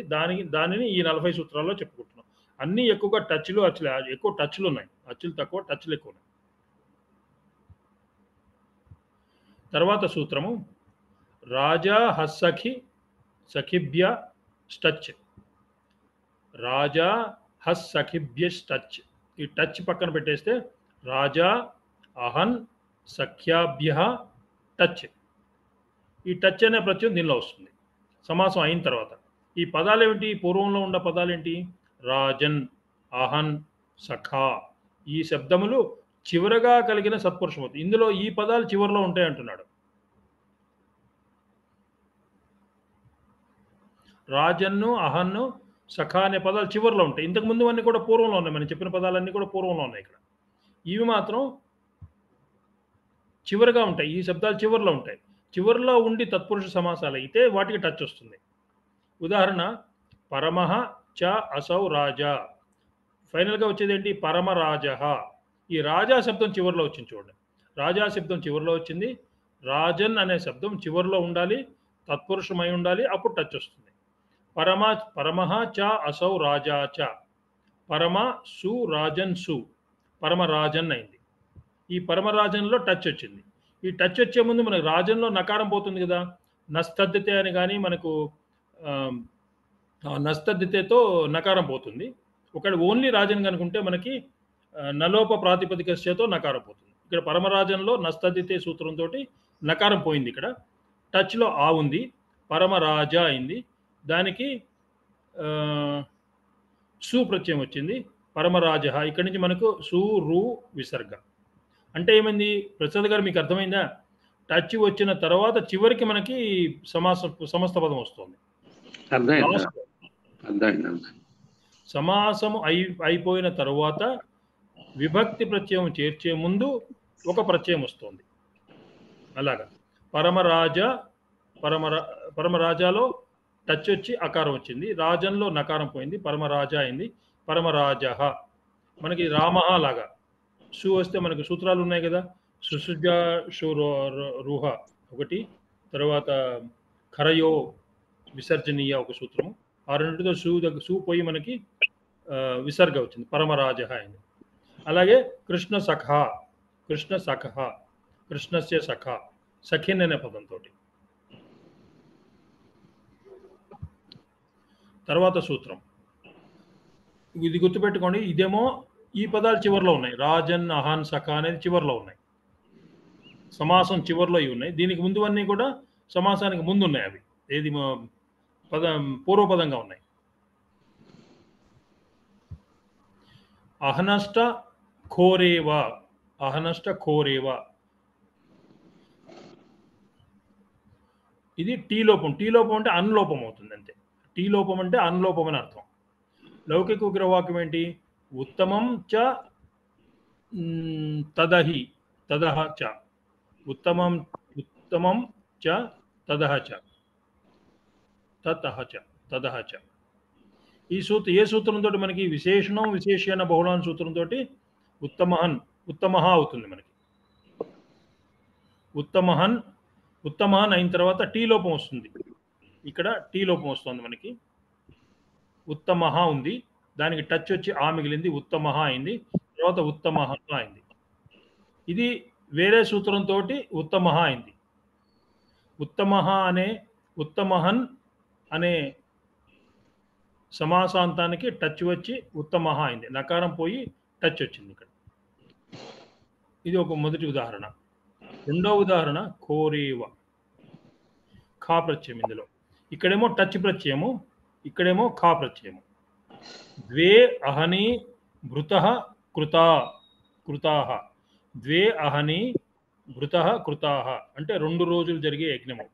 దానిని ఈ 40 సూత్రాల్లో చెప్పుకుంటున్నాం. అన్నీ ఎక్కువగా అచ్చులు ఎక్కువ టచ్లు ఉన్నాయి, అచ్చులు తక్కువ, టచ్లు ఎక్కువ ఉన్నాయి. తర్వాత సూత్రము రాజా హస్సఖి సఖిభ్య స్టచ్. రాజా హస్సఖిభ్య స్టచ్, ఈ టచ్ పక్కన పెట్టేస్తే రాజా అహన్ సఖ్యాభ్య టచ్. ఈ టచ్ అనే ప్రత్యయం దీనిలో వస్తుంది సమాసం అయిన తర్వాత. ఈ పదాలు ఏమిటి? పూర్వంలో ఉన్న పదాలు ఏంటి? రాజన్, అహన్, సఖా. ఈ శబ్దములు చివరగా కలిగిన సత్పురుషమూర్తి. ఇందులో ఈ పదాలు చివరిలో ఉంటాయి అంటున్నాడు. రాజన్ను, అహన్ను, సఖా అనే పదాలు చివరిలో ఉంటాయి. ఇంతకుముందు అన్నీ కూడా పూర్వంలో ఉన్నాయి. మనం చెప్పిన పదాలన్నీ కూడా పూర్వంలో ఉన్నాయి. ఇక్కడ ఇవి మాత్రం చివరిగా ఉంటాయి. ఈ శబ్దాలు చివరిలో ఉంటాయి. చివరిలో ఉండి తత్పురుష సమాసాలు అయితే వాటికి టచ్ వస్తుంది. ఉదాహరణ పరమః చ అసౌ రాజా. ఫైనల్గా వచ్చేది ఏంటి? పరమరాజ. ఈ రాజా శబ్దం చివరిలో వచ్చింది చూడండి. రాజా శబ్దం చివరిలో వచ్చింది. రాజన్ అనే శబ్దం చివరిలో ఉండాలి, తత్పురుషమై ఉండాలి, అప్పుడు టచ్ వస్తుంది. పరమః చ అసౌ రాజా చ. పరమ సు రాజన్ సు, పరమరాజన్ అయింది. ఈ పరమరాజన్లో టచ్ వచ్చింది. ఈ టచ్ వచ్చే ముందు మనకు రాజన్లో నకారం పోతుంది కదా, నస్తద్దితే అని. కానీ మనకు నస్తద్దితేతో నకారం పోతుంది. ఒకవేళ ఓన్లీ రాజన్ కనుకుంటే మనకి నలోప ప్రాతిపదికతో నకారం పోతుంది. ఇక్కడ పరమరాజన్లో నస్తద్దితే సూత్రంతో నకారం పోయింది. ఇక్కడ టచ్లో ఆ ఉంది, పరమరాజ అయింది, దానికి సు ప్రత్యయం వచ్చింది, పరమరాజ. ఇక్కడి నుంచి మనకు సు రు విసర్గ. అంటే ఏమైంది ప్రసాద్ గారు, మీకు అర్థమైందా? టచ్ వచ్చిన తర్వాత చివరికి మనకి సమస్త పదం వస్తుంది. సమాసము అయిపోయిన తర్వాత విభక్తి ప్రత్యయం చేర్చే ముందు ఒక ప్రత్యయం వస్తుంది. అలాగా పరమరాజ, పరమరాజాలో టచ్ వచ్చి అకారం వచ్చింది, రాజంలో నకారం పోయింది, పరమరాజ అయింది, పరమరాజ. మనకి రామ లాగా సు వస్తే మనకి సూత్రాలు ఉన్నాయి కదా, సుసుజ షు రుహ ఒకటి, తర్వాత ఖరయో విసర్జనీయ ఒక సూత్రము, ఆ రెండుతో సు పోయి మనకి విసర్గ వచ్చింది, పరమరాజ అయింది. అలాగే కృష్ణ సఖ, కృష్ణ సఖ, కృష్ణస్య సఖ, సఖిన్ అనే పదంతో. తర్వాత సూత్రం ఇది గుర్తుపెట్టుకోండి, ఇదేమో ఈ పదాలు చివరిలో ఉన్నాయి, రాజన్, అహాన్, సఖ అనేది చివరిలో ఉన్నాయి, సమాసం చివరిలో ఇవి ఉన్నాయి. దీనికి ముందు అన్నీ కూడా సమాసానికి ముందు ఉన్నాయి, అవి ఏది పూర్వపదంగా ఉన్నాయి. అహనష్ట ఖోరేవ, అహనష్ట ఖోరేవ, ఇది టీ లోపం. టీ లోపం అంటే అన్లోపం అవుతుంది అంతే. టీ లోపం అంటే అన్లోపం అని అర్థం. లౌకిక విగ్రహవాక్యం ఏంటి? ఉత్తమం చ తదహి, తదహ చ, ఉత్తమం ఉత్తమం చ తదహ చ, తతహ చ, తదహ చ. ఈ ఏ సూత్రంతో మనకి విశేషణం విశేషణ బహుళాన్ సూత్రంతో ఉత్తమహన్, ఉత్తమహ అవుతుంది మనకి. ఉత్తమహన్, ఉత్తమహన్ అయిన తర్వాత టీ లోపం వస్తుంది, ఇక్కడ టీ లోపం వస్తుంది మనకి. ఉత్తమహ ఉంది, దానికి టచ్ వచ్చి ఆ మిగిలింది, ఉత్తమహ అయింది, తర్వాత ఉత్తమహ అయింది. ఇది వేరే సూత్రంతో ఉత్తమహ అయింది. ఉత్తమహ అనే ఉత్తమహన్ అనే సమాసాంతానికి టచ్ వచ్చి ఉత్తమహ అయింది, నకారం పోయి టచ్ వచ్చింది ఇక్కడ. ఇది ఒక మొదటి ఉదాహరణ. రెండవ ఉదాహరణ ఖోరేవ, ఖా ప్రత్యయం. ఇందులో ఇక్కడేమో టచ్ ప్రత్యయము, ఇక్కడేమో ఖా ప్రత్యయము. ద్వే అహని భృతః కృతా, కృతాః, ద్వే అహని భృతః కృతాః అంటే 2 రోజులు జరిగే యజ్ఞము.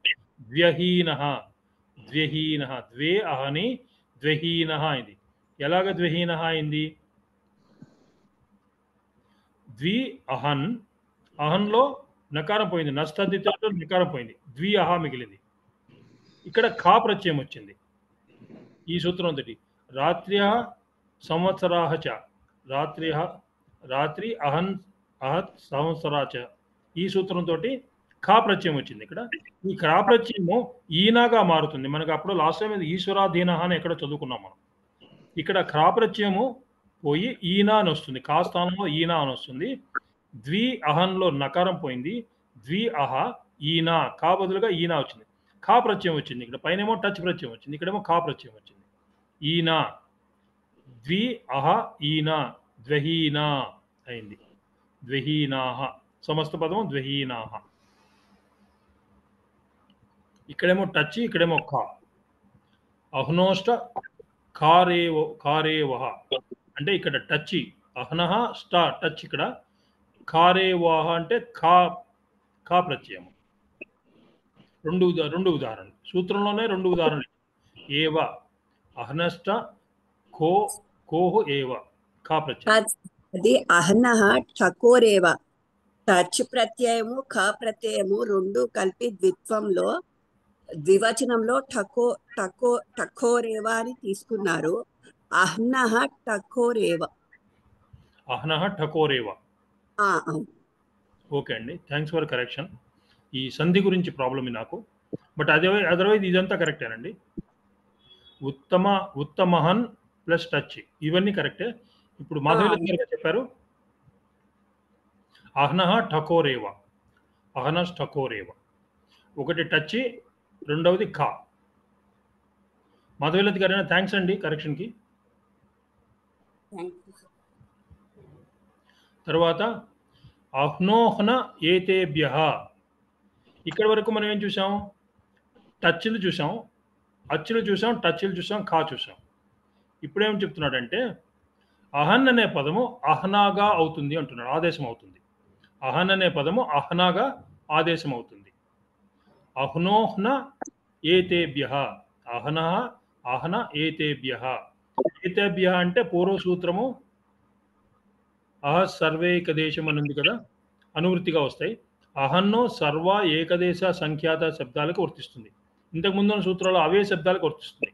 ద్వ్యహీనః, ద్వ్యహీనః, ద్వే అహని ద్వ్యహీనః అయింది. ఎలాగ ద్వ్యహీనః అయింది? ద్వి అహన్, అహన్లో నకారం పోయింది, నష్టదితో నకారం పోయింది, ద్వి అహ మిగిలింది. ఇక్కడ ఖా ప్రత్యయం వచ్చింది ఈ సూత్రం తోటి. రాత్ర్య సంవత్సరాహ చ, రాత్ర్య, రాత్రి అహన్ అహత్ సంవత్సరాచ, ఈ సూత్రంతో ఖా ప్రత్యయం వచ్చింది. ఇక్కడ ఈ ఖా ప్రత్యయము ఈనాగా మారుతుంది. మనకు అప్పుడు లాస్ట్ టైం ఈశ్వరాధీన అని ఎక్కడ చదువుకున్నాం మనం. ఇక్కడ ఖా ప్రత్యయము పోయి ఈనా అని వస్తుంది, ఖా స్థానంలో ఈనా అని వస్తుంది. ద్వి అహన్లో నకారం పోయింది, ద్వి అహ ఈనా, ఖా బదులుగా ఈనా వచ్చింది, ఖా ప్రత్యయం వచ్చింది. ఇక్కడ పైనేమో టచ్ ప్రత్యయం వచ్చింది, ఇక్కడేమో ఖా ప్రత్యయం వచ్చింది. ఈనా, ద్వి అహ ఈనా, ద్వహీనా అయింది, ద్వహీనాహ, సమస్త పదము ద్వహీనాహ. ఇక్కడేమో టచ్, ఇక్కడేమో ఖా. అహ్నోష్ట ఖారేవో, ఖారేవహ అంటే ఇక్కడ టచ్, అహ్నహ స్టా టచ్, ఇక్కడ ఖారేవాహ అంటే ఖా, ఖా ప్రత్యయం. రెండు ఉదాహరణలు సూత్రంలోనే, 2 ఉదాహరణలు. ఏవ అహ్నష్ట ఖో, కోహు ఏవ, ఖా ప్రత్యయం. అది అహ్నః ఠకోరేవ, టచ్ ప్రత్యయము ఖ ప్రత్యయము 2 కలిపి ద్విత్వంలో ద్వివచనంలో ఠకోరేవ అని తీసుకున్నారు. అహ్నః ఠకోరేవ, అహ్నః ఠకోరేవ. ఓకే అండి, థ్యాంక్స్ ఫర్ కరెక్షన్. ఈ సంధి గురించి ప్రాబ్లమ్ నాకు, బట్ అదర్వైజ్ ఇదంతా కరెక్టేనండి. ఉత్తమహన్ ప్లస్ టచ్ ఇవన్నీ కరెక్టే. ఇప్పుడు మాధవి గారు చెప్పారు అహ్నః ఠకోరేవ, అహనస్ ఠకోరేవ, ఒకటి టచ్, రెండవది ఖా. మాధవీలత గారైనా థ్యాంక్స్ అండి కరెక్షన్కి. తర్వాత అహ్నోహ్న ఏతేభ్యః, ఇక్కడ వరకు మనం ఏం చూసాం? టచ్లు చూసాం, అచ్చులు చూసాం, టచ్లు చూసాం, ఖా చూసాం. ఇప్పుడేం చెప్తున్నాడంటే అహన్ అనే పదము అహ్నాగా అవుతుంది అంటున్నాడు, ఆదేశం అవుతుంది. అహన్ అనే పదము అహ్నాగా ఆదేశం అవుతుంది. అహ్నోహ్న ఏతేభ్య, అహన అహన ఏతేభ్య. ఏతేభ్య అంటే పూర్వ సూత్రము అహ సర్వేకదేశం అని ఉంది కదా, అనువృత్తిగా వస్తాయి. అహన్నో సర్వ ఏకదేశ సంఖ్యాత శబ్దాలకు వర్తిస్తుంది. ఇంతకు ముందున్న సూత్రాలు అవే శబ్దాలకు వర్తిస్తుంది.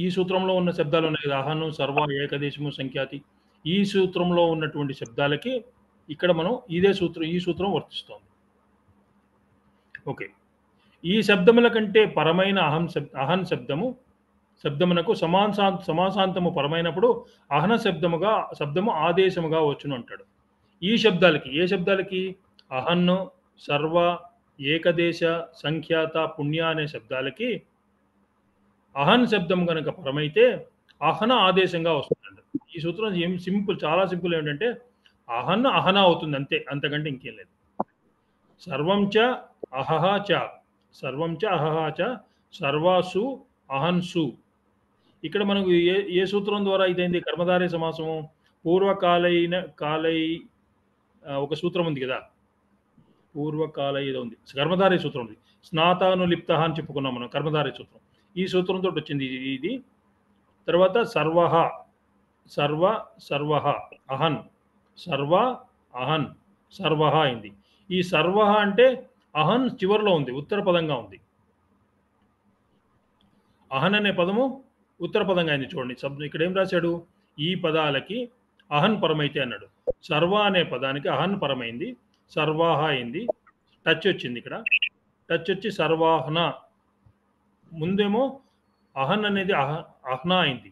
ఈ సూత్రంలో ఉన్న శబ్దాలు ఉన్నాయి కదా, అహను సర్వ ఏకదేశము సంఖ్యాతి, ఈ సూత్రంలో ఉన్నటువంటి శబ్దాలకి ఇక్కడ మనం ఈ సూత్రం వర్తిస్తోంది. ఓకే, ఈ శబ్దముల కంటే పరమైన అహన్ శబ్దమునకు సమాసాంతము పరమైనప్పుడు అహన శబ్దము ఆదేశముగా వచ్చును అంటాడు. ఈ శబ్దాలకి, ఏ శబ్దాలకి? అహన్ను, సర్వ, ఏకదేశ, సంఖ్యాత, పుణ్య అనే శబ్దాలకి అహన్ శబ్దం కనుక పరమైతే అహన ఆదేశంగా వస్తుందండి. ఈ సూత్రం చాలా సింపుల్. ఏంటంటే అహన్ అహన అవుతుంది, అంతే, అంతకంటే ఇంకేం లేదు. సర్వం చ అహహ చ, సర్వం చ అహహ చ, సర్వాసు అహన్సు. ఇక్కడ మనకు ఏ సూత్రం ద్వారా ఇదైంది? కర్మధారయ సమాసము. కాలై ఒక సూత్రం ఉంది కదా, పూర్వకాలై ఏదో ఉంది, కర్మధారయ సూత్రం ఉంది. స్నాతానులిప్త అని చెప్పుకున్నాం మనం, కర్మధారయ సూత్రం. ఈ సూత్రంతో వచ్చింది ఇది. తర్వాత సర్వహ, సర్వహ, అహన్, సర్వ అహన్, సర్వహ అయింది. ఈ సర్వహ అంటే అహన్ చివరిలో ఉంది, ఉత్తర పదంగా ఉంది. అహన్ అనే పదము ఉత్తర పదంగా అయింది. చూడండి ఇక్కడ ఏం రాశాడు? ఈ పదాలకి అహన్ పరమైతే అన్నాడు. సర్వ అనే పదానికి అహన్ పరమైంది, సర్వాహ అయింది. టచ్ వచ్చింది ఇక్కడ, టచ్ వచ్చి సర్వాహన. ముందేమో అహన్ అనేది అహ్నా అయింది.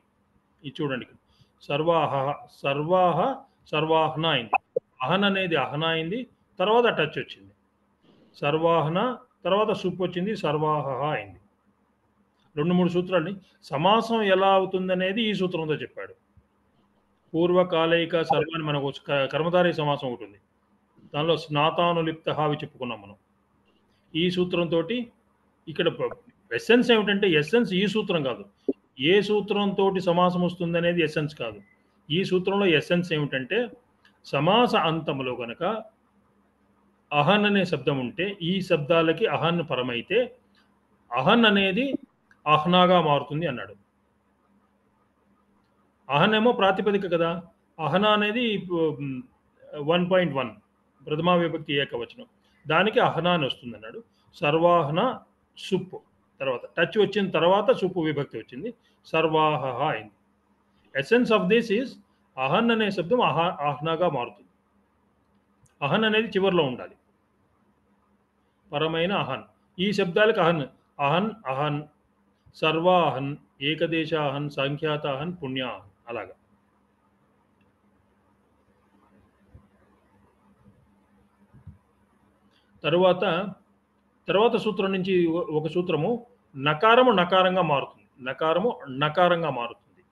ఇది చూడండి, సర్వాహన అయింది. అహన్ అనేది అహన అయింది, తర్వాత టచ్ వచ్చింది, సర్వాహన, తర్వాత సుప్ వచ్చింది, సర్వాహ అయింది. 2-3 సూత్రాలని. సమాసం ఎలా అవుతుందనేది ఈ సూత్రంతో చెప్పాడు. పూర్వకాలైక సర్వ అని మనకు కర్మధారయ సమాసం ఒకటి ఉంది, దానిలో స్నాతానులిప్త అవి చెప్పుకున్నాం మనం. ఈ సూత్రంతో ఇక్కడ ఎస్సెన్స్ ఏమిటంటే, ఎస్సెన్స్ ఈ సూత్రం కాదు, ఏ సూత్రంతో సమాసం వస్తుంది అనేది ఎస్సెన్స్ కాదు. ఈ సూత్రంలో ఎస్సెన్స్ ఏమిటంటే, సమాస అంతములో కనుక అహన్ అనే శబ్దం ఉంటే ఈ శబ్దాలకి అహన్ పరమైతే అహన్ అనేది అహ్నాగా మారుతుంది అన్నాడు. అహన్ ఏమో ప్రాతిపదిక కదా, అహన అనేది 1.1 ప్రథమా విభక్తి ఏకవచనం, దానికి అహన అని వస్తుంది అన్నాడు. సర్వాహన సుప్, తర్వాత టచ్ వచ్చిన తర్వాత సుప్పు విభక్తి వచ్చింది, సర్వాహ అయింది. Essence of this is Ahan అనే శబ్దం అహ్నాగా మారుతుంది. అహన్ అనేది చివరిలో ఉండాలి, పరమైన అహన్. ఈ శబ్దాలకు అహన్, అహన్ అహన్, సర్వాహన్, ఏకదేశ అహన్, సంఖ్యాత అహన్, పుణ్య అహన్, అలాగా. తర్వాత సూత్రం నుంచి ఒక సూత్రము నకారము నకారంగా మారుతుంది. నకారము నకారంగా మారుతుంది.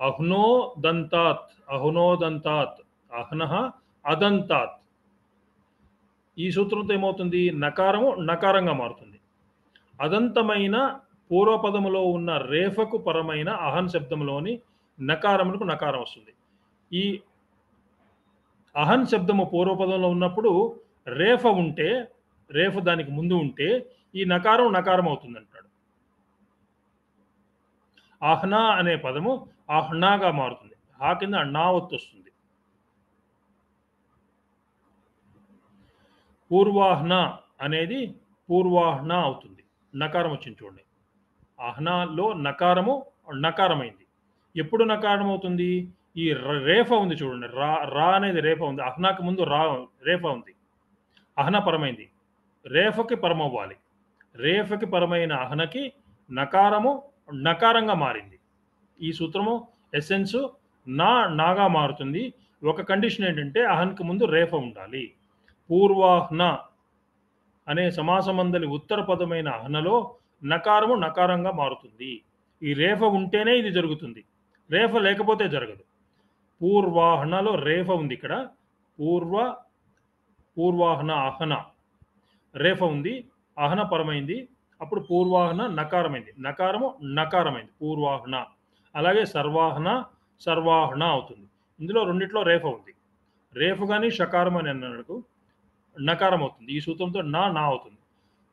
అహ్నోదంతాత్, అహ్నోదంతాత్, అహ్నః అదంతాత్. ఈ సూత్రంతో ఏమవుతుంది? నకారము నకారంగా మారుతుంది. అదంతమైన పూర్వపదములో ఉన్న రేఫకు పరమైన అహన్ శబ్దంలోని నకారములకు నకారం వస్తుంది. ఈ అహన్ శబ్దము పూర్వపదంలో ఉన్నప్పుడు రేఫ ఉంటే, రేఫ దానికి ముందు ఉంటే ఈ నకారం నకారం అవుతుంది అంటాడు. అహ్నా అనే పదము అహ్నాగా మారుతుంది, ఆ కింద అన్నా ఒత్తు వస్తుంది. పూర్వాహ్న అనేది పూర్వాహ్న అవుతుంది, నకారం వచ్చింది చూడండి. అహ్నాలో నకారము నకారమైంది. ఎప్పుడు నకారం అవుతుంది? ఈ రేఫ ఉంది చూడండి, రా అనేది రేఫ ఉంది, అహ్నాకి ముందు రేఫ ఉంది, అహ్న పరమైంది, రేఫకి పరమవ్వాలి. రేఫకి పరమైన అహ్నకి నకారము నకారంగా మారింది. ఈ సూత్రము ఎసెన్సు నాగా మారుతుంది. ఒక కండిషన్ ఏంటంటే అహన్కి ముందు రేఫ ఉండాలి. పూర్వాహ్న అనే సమాసమందలి ఉత్తర పదమైన అహ్నలో నకారము నకారంగా మారుతుంది. ఈ రేఫ ఉంటేనే ఇది జరుగుతుంది, రేఫ లేకపోతే జరగదు. పూర్వాహ్నలో రేఫ ఉంది, ఇక్కడ పూర్వాహన అహన రేఫ ఉంది, అహన పరమైంది, అప్పుడు పూర్వాహన నకారమైంది, నకారము నకారమైంది పూర్వాహన. అలాగే సర్వాహన సర్వాహన అవుతుంది. ఇందులో రెండిట్లో రేఫ ఉంది. రేఫు కానీ షకారం అని అన్నకు నకారం అవుతుంది. ఈ సూత్రంతో నా అవుతుంది.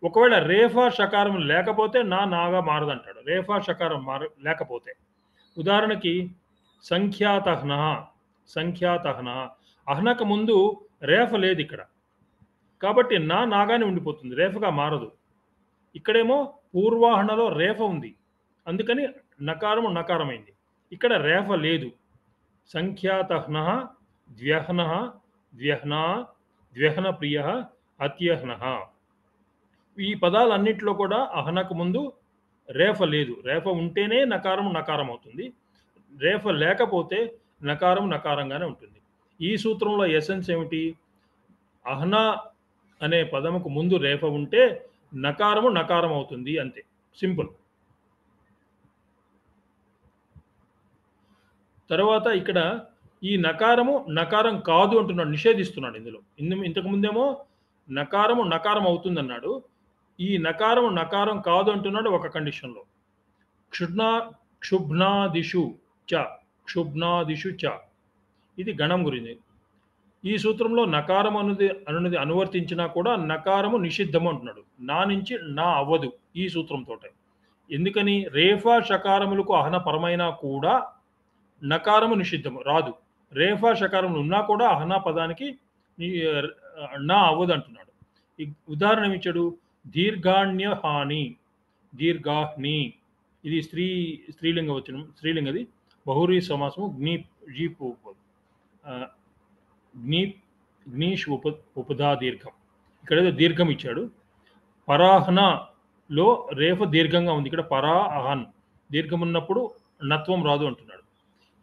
ఒకవేళ రేఫా షకారం లేకపోతే నాగా మారదంటాడు. రేఫా షకారం లేకపోతే ఉదాహరణకి సంఖ్యాతహ్న సంఖ్యాతహ్న అహ్నకు ముందు రేఫ లేదు ఇక్కడ, కాబట్టి నాగానే ఉండిపోతుంది, రేఫగా మారదు. ఇక్కడేమో పూర్వాహనలో రేఫ ఉంది, అందుకని నకారము నకారమైంది. ఇక్కడ రేఫ లేదు. సంఖ్యాతహ్న ద్వ్యహ్న ద్వ్యహ్నా ద్వ్యహ్న ప్రియ అత్యహ్న. ఈ పదాలన్నింటిలో కూడా అహనకు ముందు రేఫ లేదు. రేఫ ఉంటేనే నకారము నకారం అవుతుంది, రేఫ లేకపోతే నకారం నకారంగానే ఉంటుంది. ఈ సూత్రంలో ఎసెన్స్ ఏమిటి? అహన అనే పదముకు ముందు రేఫ ఉంటే నకారము నకారం అవుతుంది, అంతే, సింపుల్. తర్వాత ఇక్కడ ఈ నకారము నకారం కాదు అంటున్నాడు, నిషేధిస్తున్నాడు ఇందులో. ఇంతకు ముందేమో నకారము నకారం అవుతుంది అన్నాడు, ఈ నకారము నకారం కాదు అంటున్నాడు ఒక కండిషన్లో. క్షుభ్నాదిషు చ క్షుభ్నాదిషు చ, ఇది గణం గురించి. ఈ సూత్రంలో నకారం అనున్నది అనువర్తించినా కూడా నకారము నిషిద్ధము అంటున్నాడు. నా నుంచి నా అవ్వదు ఈ సూత్రంతో. ఎందుకని? రేఫా షకారములకు అహన పరమైనా కూడా నకారము నిషిద్ధము రాదు. రేఫా షకారములు ఉన్నా కూడా అహనా పదానికి నా అవ్వదు అంటున్నాడు. ఉదాహరణ ఇచ్చాడు, దీర్ఘాణ్య హాని దీర్ఘాహ్ని, ఇది స్త్రీలింగ వచనం, స్త్రీలింగది, బహురీ సమాసము, జ్ఞీష్ ఉపదా దీర్ఘం. ఇక్కడ ఏదో దీర్ఘం ఇచ్చాడు. పరాహనలో రేఫ దీర్ఘంగా ఉంది, ఇక్కడ పరా అహన్ దీర్ఘం ఉన్నప్పుడు నత్వం రాదు అంటున్నాడు.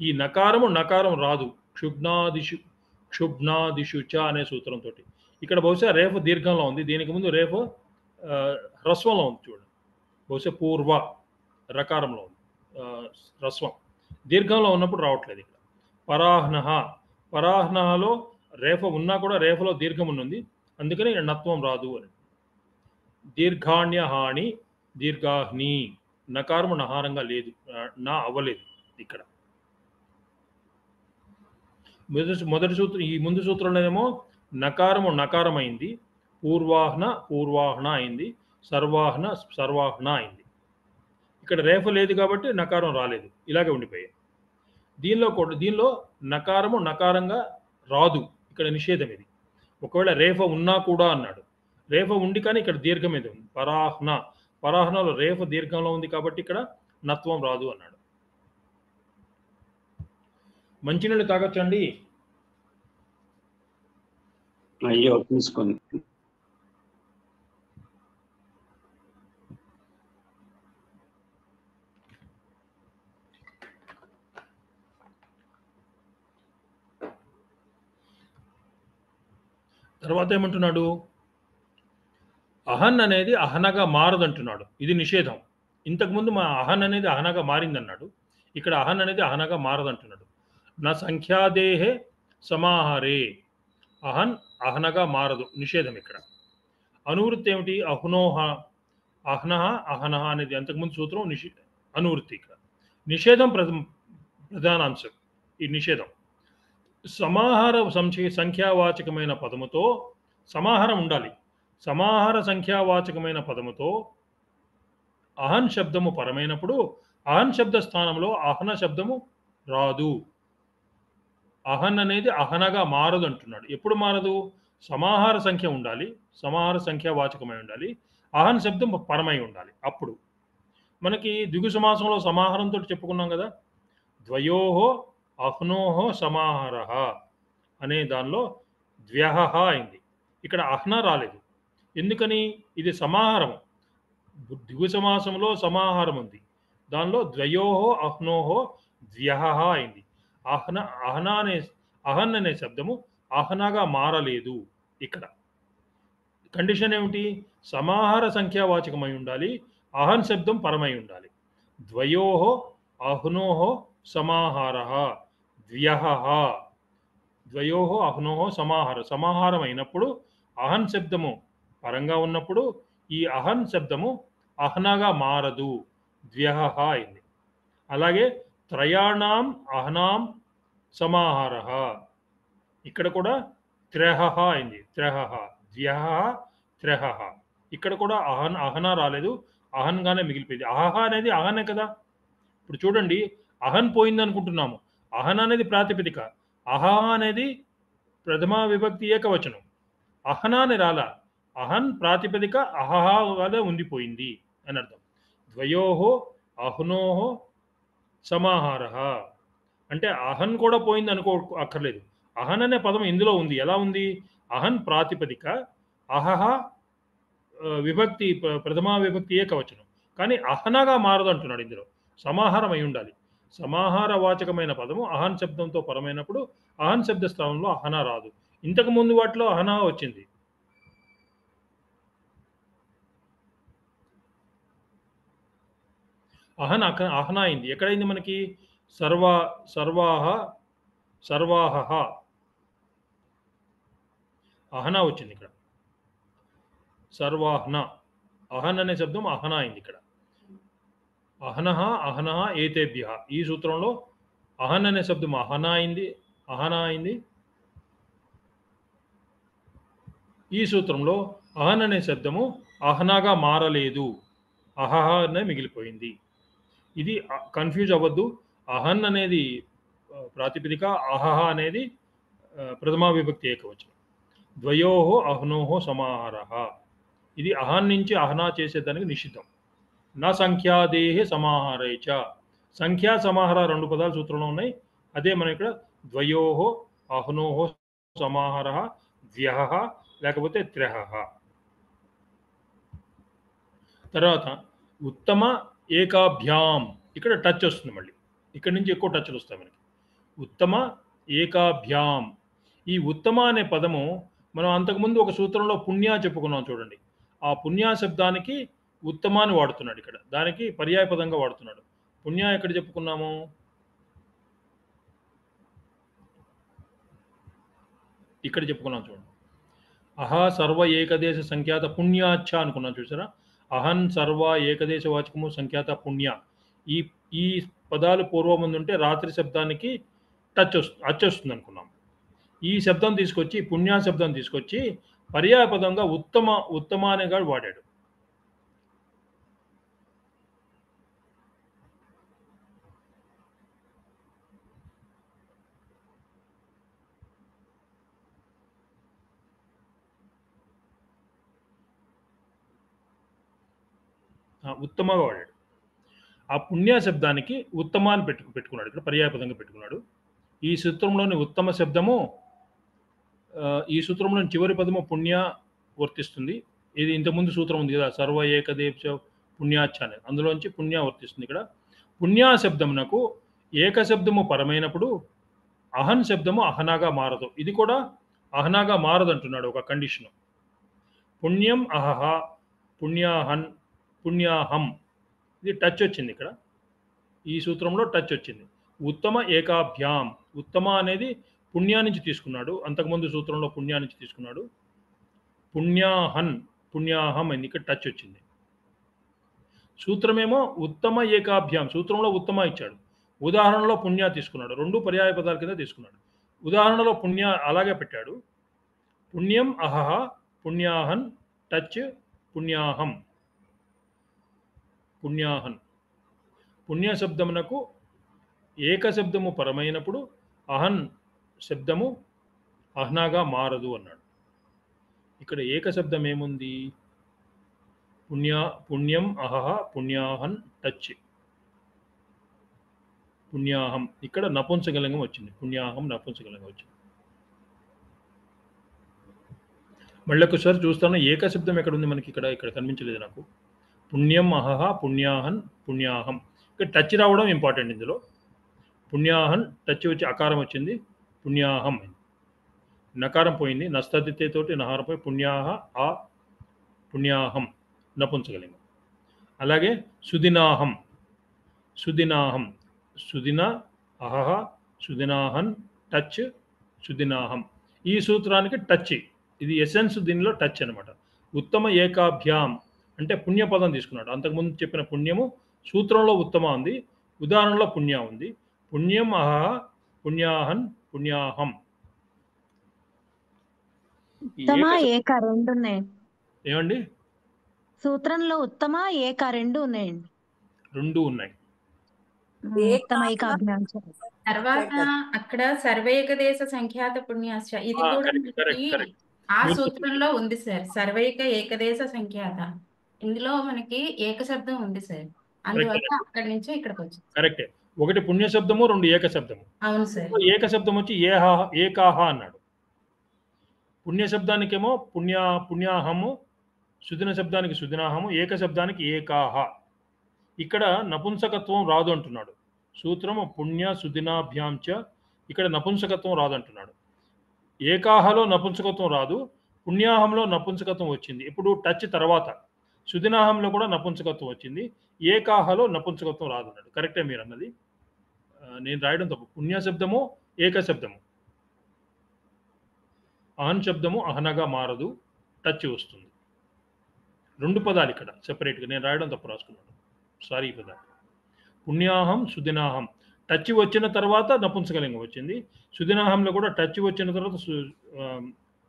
ఈ నకారము నకారం రాదు క్షుభ్నాదిషు చ అనే సూత్రంతో. ఇక్కడ బహుశా రేఫ దీర్ఘంలో ఉంది, దీనికి ముందు రేఫ హ్రస్వంలో ఉంది చూడండి. బహుశా పూర్వ రకారంలో ఉంది, హ్రస్వం దీర్ఘంలో ఉన్నప్పుడు రావట్లేదు. ఇక్కడ పరాహ్నలో రేఫ ఉన్నా కూడా రేఫలో దీర్ఘం ఉన్నది, అందుకని నత్వం రాదు అని. దీర్ఘాణ్య హాని దీర్ఘాహ్ని, నకారము నహారంగా లేదు, నా అవ్వలేదు ఇక్కడ. మొదటి సూత్రం, ఈ ముందు సూత్రంలోనేమో నకారము నకారమైంది, పూర్వాహ్న అయింది, సర్వాహ్న సర్వాహ్న అయింది. ఇక్కడ రేఫ లేదు కాబట్టి నకారం రాలేదు, ఇలాగే ఉండిపోయాయి. దీనిలో నకారము నకారంగా రాదు, ఇక్కడ నిషేధం ఇది. ఒకవేళ రేఫ ఉన్నా కూడా అన్నాడు, రేఫ ఉండి కానీ ఇక్కడ దీర్ఘం ఏది ఉంది, పరాహ్నలో రేఫ దీర్ఘంలో ఉంది కాబట్టి ఇక్కడ నత్వం రాదు అన్నాడు. మంచినీళ్ళు తాగొచ్చండి? అయ్యో తీసుకొని. తర్వాత ఏమంటున్నాడు? అహన్ అనేది అహనగా మారదంటున్నాడు, ఇది నిషేధం. ఇంతకుముందు మా అహన్ అనేది అహనగా మారిందన్నాడు, ఇక్కడ అహన్ అనేది అహనగా మారదంటున్నాడు. నా సంఖ్యాదేహే సమాహారే, అహన్ అహనగా మారదు, నిషేధం ఇక్కడ. అనువృత్తి ఏమిటి? అహ్నోహ అహ్నహ అహనహ అనేది అంతకుముందు సూత్రం, అనువృత్తి. ఇక్కడ నిషేధం ప్రధానాంశం. ఈ నిషేధం సమాహార సంఖ్యావాచకమైన పదముతో సమాహారం ఉండాలి. సమాహార సంఖ్యావాచకమైన పదముతో అహన్ శబ్దము పరమైనప్పుడు అహన్ శబ్ద స్థానంలో అహన శబ్దము రాదు. అహన్ అనేది అహనగా మారదు అంటున్నాడు. ఎప్పుడు మారదు? సమాహార సంఖ్య ఉండాలి, సమాహార సంఖ్యావాచకమై ఉండాలి, అహన్ శబ్దం పరమై ఉండాలి. అప్పుడు మనకి దిగు సమాసంలో సమాహారంతో చెప్పుకున్నాం కదా, ద్వయోహో అహ్నోహో సమాహార అనే దానిలో ద్వ్యహ అయింది, ఇక్కడ అహ్న రాలేదు. ఎందుకని? ఇది సమాహారం. దిగు సమాసంలో సమాహారం ఉంది, దానిలో ద్వయోహో అహ్నోహో ద్వ్యహ అయింది. అహన్ అనే శబ్దము అహ్నగా మారలేదు. ఇక్కడ కండిషన్ ఏమిటి? సమాహార సంఖ్యావాచకమై ఉండాలి, అహన్ శబ్దం పరమై ఉండాలి. ద్వయోహో అహ్నోహో సమాహార ద్వ్యహ, ద్వయోహో అహ్నోహో సమాహారం అయినప్పుడు అహన్ శబ్దము పరంగా ఉన్నప్పుడు ఈ అహన్ శబ్దము అహనాగా మారదు, ద్వ్యహ అయింది. అలాగే త్రయాణం అహనాం సమాహార, ఇక్కడ కూడా త్రహ అయింది, త్రహ ద్వ్యహ త్రహ. ఇక్కడ కూడా అహన రాలేదు, అహన్గానే మిగిలిపోయింది. అహహ అనేది అహనే కదా. ఇప్పుడు చూడండి, అహన్ పోయింది అనుకుంటున్నాము, అహన్ అనేది ప్రాతిపదిక, అహహ అనేది ప్రథమా విభక్తి ఏకవచనం, అహన అని రాలా, అహన్ ప్రాతిపదిక అహహగానే ఉండిపోయింది అని అర్థం. ద్వయోహో అహునోహో సమాహార అంటే అహన్ కూడా పోయింది అనుకో అక్కర్లేదు. అహన్ అనే పదం ఇందులో ఉంది. ఎలా ఉంది? అహన్ ప్రాతిపదిక, అహహ విభక్తి ప్రథమా విభక్తి ఏకవచనం, కానీ అహనగా మారదు అంటున్నాడు. ఇందులో సమాహారం అయి ఉండాలి. సమాహార వాచకమైన పదము అహన్ శబ్దంతో పరమైనప్పుడు అహన్ శబ్ద స్థానంలో అహన రాదు. ఇంతకు ముందు వాటిలో అహన వచ్చింది. అహన అయింది. ఎక్కడైంది మనకి? సర్వాహ సర్వాహ అహన వచ్చింది ఇక్కడ. సర్వాహన, అహన్ అనే శబ్దం అహన అయింది ఇక్కడ. అహనహ అహనహ ఏతేభ్య, ఈ సూత్రంలో అహన్ అనే శబ్దం అహన అయింది. ఈ సూత్రంలో అహన్ అనే శబ్దము అహనాగా మారలేదు, అహహ అనే మిగిలిపోయింది. ఇది కన్ఫ్యూజ్ అవ్వద్దు. అహన్ అనేది ప్రాతిపదిక, అహహ అనేది ప్రథమా విభక్తి ఏకవచనం. ద్వయోహో అహనోహో సమాహార, ఇది అహన్ నుంచి అహనా చేసేదానికి నిషిద్ధం. నా సంఖ్యాదేహే సమాహారైచ, సంఖ్యా సమాహార రెండు పదాలు సూత్రంలో ఉన్నాయి. అదే మనం ఇక్కడ ద్వయోహో అహనోహో సమాహార, ద్వ్యహ లేకపోతే త్రహ. తర్వాత ఉత్తమ ఏకాభ్యాం, ఇక్కడ టచ్ వస్తుంది. మళ్ళీ ఇక్కడి నుంచి ఎక్కువ టచ్లు వస్తాయి మనకి. ఉత్తమ ఏకాభ్యాం, ఈ ఉత్తమ అనే పదము మనం అంతకుముందు ఒక సూత్రంలో పుణ్య చెప్పుకున్నాం చూడండి. ఆ పుణ్య శబ్దానికి ఉత్తమాన్ని వాడుతున్నాడు ఇక్కడ, దానికి పర్యాయ పదంగా వాడుతున్నాడు. పుణ్య ఎక్కడ చెప్పుకున్నాము? ఇక్కడ చెప్పుకున్నాం చూడండి. అహ సర్వ ఏకదేశ సంఖ్యాత పుణ్యాచ్చ అనుకున్నాం చూసారా. అహన్ సర్వ ఏకదేశ వాచకము సంఖ్యాత పుణ్య, ఈ పదాలు పూర్వం ఉంటే రాత్రి శబ్దానికి అచ్చొస్తుంది అనుకున్నాం. ఈ శబ్దం తీసుకొచ్చి, పుణ్య శబ్దం తీసుకొచ్చి పర్యాయ పదంగా ఉత్తమ అనేగా వాడాడు. ఉత్తమగా వాడాడు. ఆ పుణ్య శబ్దానికి ఉత్తమాన్ని పెట్టుకున్నాడు, ఇక్కడ పర్యాయపదంగా పెట్టుకున్నాడు. ఈ సూత్రంలోని ఉత్తమ శబ్దము, ఈ సూత్రంలోని చివరి పదము పుణ్య వర్తిస్తుంది. ఇది ఇంతకుముందు సూత్రం ఉంది కదా, సర్వ ఏకదేశ పుణ్యాచ్చ అనేది, అందులోంచి పుణ్య వర్తిస్తుంది. ఇక్కడ పుణ్య శబ్దమునకు ఏకశబ్దము పరమైనప్పుడు అహన్ శబ్దము అహనాగా మారదు. ఇది కూడా అహనాగా మారదు అంటున్నాడు ఒక కండిషను. పుణ్యం అహహ, పుణ్యాహన్, పుణ్యాహం, ఇది టచ్ వచ్చింది ఇక్కడ. ఈ సూత్రంలో టచ్ వచ్చింది. ఉత్తమ ఏకాభ్యాం, ఉత్తమ అనేది పుణ్యా నుంచి తీసుకున్నాడు, అంతకుముందు సూత్రంలో పుణ్యా నుంచి తీసుకున్నాడు. పుణ్యాహన్, పుణ్యాహం అని ఇక్కడ టచ్ వచ్చింది. సూత్రమేమో ఉత్తమ ఏకాభ్యాం, సూత్రంలో ఉత్తమ ఇచ్చాడు, ఉదాహరణలో పుణ్య తీసుకున్నాడు. రెండు పర్యాయ పదాల కింద తీసుకున్నాడు. ఉదాహరణలో పుణ్య అలాగే పెట్టాడు. పుణ్యం అహహ, పుణ్యాహన్, టచ్ పుణ్యాహం, పుణ్యాహన్. పుణ్య శబ్దమునకు ఏకశబ్దము పరమైనప్పుడు అహన్ శబ్దము అహనాగా మారదు అన్నాడు. ఇక్కడ ఏకశబ్దం ఏముంది? పుణ్యం అహహ, పుణ్యాహన్, టచ్ పుణ్యాహం. ఇక్కడ నపుంసకలింగం వచ్చింది, పుణ్యాహం నపుంసకలింగం వచ్చింది. మళ్ళీ ఒకసారి చూస్తాను, ఏకశబ్దం ఎక్కడ ఉంది మనకి? ఇక్కడ కనిపించలేదు నాకు. పుణ్యం అహహ, పుణ్యాహన్, పుణ్యాహం. ఇక్కడ టచ్ రావడం ఇంపార్టెంట్. ఇందులో పుణ్యాహన్ టచ్ వచ్చి అకారం వచ్చింది, పుణ్యాహం. నకారం పోయింది, నస్తదితే తోటి నహారం పోయి పుణ్యాహ ఆ, పుణ్యాహం నపుంసకలింగం. అలాగే సుదినాహం, సుదినాహం, సుదిన అహహ, సుదినాహన్, టచ్ సుదినాహం. ఈ సూత్రానికి టచ్ ఇది ఎసెన్స్ దీనిలో టచ్ అనమాట. ఉత్తమ ఏకాభ్యాం అంటే పుణ్యపదం తీసుకున్నాడు. అంతకుముందు చెప్పిన పుణ్యము సూత్రంలో ఉత్తమ ఉంది, ఉదాహరణలో పుణ్య ఉంది. పుణ్యం అహ పుణ్యాహన్ పుణ్యాహం. ఈ ఉత్తమ ఏక ఏక రెండు ఉన్నాయండి. ఏమండి? సూత్రంలో ఉత్తమ ఏక రెండు ఉన్నాయండి. రెండు ఉన్నాయి. ఉత్తమ ఏకాభ్యాం. తర్వాత అక్కడ సర్వైకదేశ సంఖ్యాత పుణ్యాశ్చ ఇది కూడా కరెక్ట్ మనకి కరెక్ట్ కరెక్ట్. ఆ మీరు సూత్రంలో ఉంది సార్. సర్వైక ఏకదేశ సంఖ్యాత ఇందులో మనకి ఏక శబ్దం ఉంది సార్. అందువల్ల అక్కడి నుంచి ఇక్కడికి వచ్చింది. కరెక్టే. ఒకటి పుణ్య శబ్దము, రెండు ఏక శబ్దము. అవును సార్. ఏక శబ్దం వచ్చి ఏకాహ అన్నాడు. పుణ్య శబ్దానికేమో పుణ్యాహము, సుదిన శబ్దానికి సుదినాహము, ఏక శబ్దానికి ఏకాహ. ఇక్కడ నపుంసకత్వం రాదు అంటున్నాడు. సూత్రము పుణ్య సుదినాభ్యాంచ, ఇక్కడ నపుంసకత్వం రాదు అంటున్నాడు. ఏకాహలో నపుంసకత్వం రాదు, పుణ్యాహంలో నపుంసకత్వం వచ్చింది. ఇప్పుడు టచ్ తర్వాత సుదినాహంలో కూడా నపుంసకత్వం వచ్చింది, ఏకాహలో నపుంసకత్వం రాదు అన్నాడు. కరెక్టే మీరు అన్నది. నేను రాయడం తప్పు. పుణ్య శబ్దము ఏక శబ్దము, అహన్ శబ్దము అహనగా మారదు, టచ్ వస్తుంది. రెండు పదాలు ఇక్కడ సెపరేట్గా నేను రాయడం తప్పు రాసుకున్నాను, సారీ ఈ పదాలు. పుణ్యాహం సుదినాహం టచ్ వచ్చిన తర్వాత నపుంసకలింగం వచ్చింది, సుదినాహంలో కూడా టచ్ వచ్చిన తర్వాత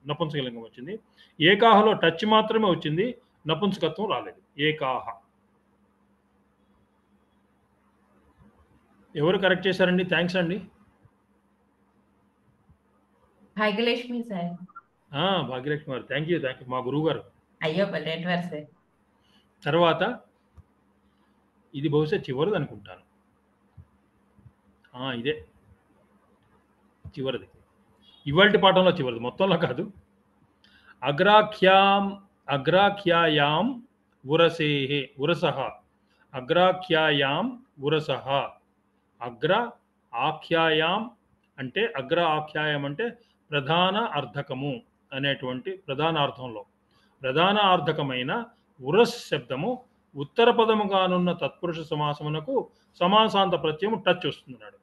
నపుంసకలింగం వచ్చింది. ఏకాహలో టచ్ మాత్రమే వచ్చింది, నపుంసకత్వం రాలేదు. ఏకాహ. ఎవరు కరెక్ట్ చేశారండి? థ్యాంక్స్ అండి. భాగ్యలక్ష్మి సార్. భాగ్యలక్ష్మి గారు, థ్యాంక్ యూ మా గురువు గారు. అయ్యో పల్లెటూరు సార్. తర్వాత ఇది బహుశా చివరిది అనుకుంటాను. ఇదే చివరిది, ఇవాల్టి పాఠంలో చివరిది, మొత్తంలో కాదు. అగ్రాఖ్యాయాం ఉరసేహే ఉరసః. అగ్రాఖ్యాయాం ఉరసః. అగ్ర ఆఖ్యాయాం అంటే అగ్ర ఆఖ్యాయం అంటే ప్రధాన అర్థకము అనేటువంటి ప్రధానార్థంలో ప్రధాన అర్థకమైన ఉరస్ శబ్దము ఉత్తర పదముగానున్న తత్పురుష సమాసమునకు సమాసాంత ప్రత్యయము టచ్ వస్తున్నాడు.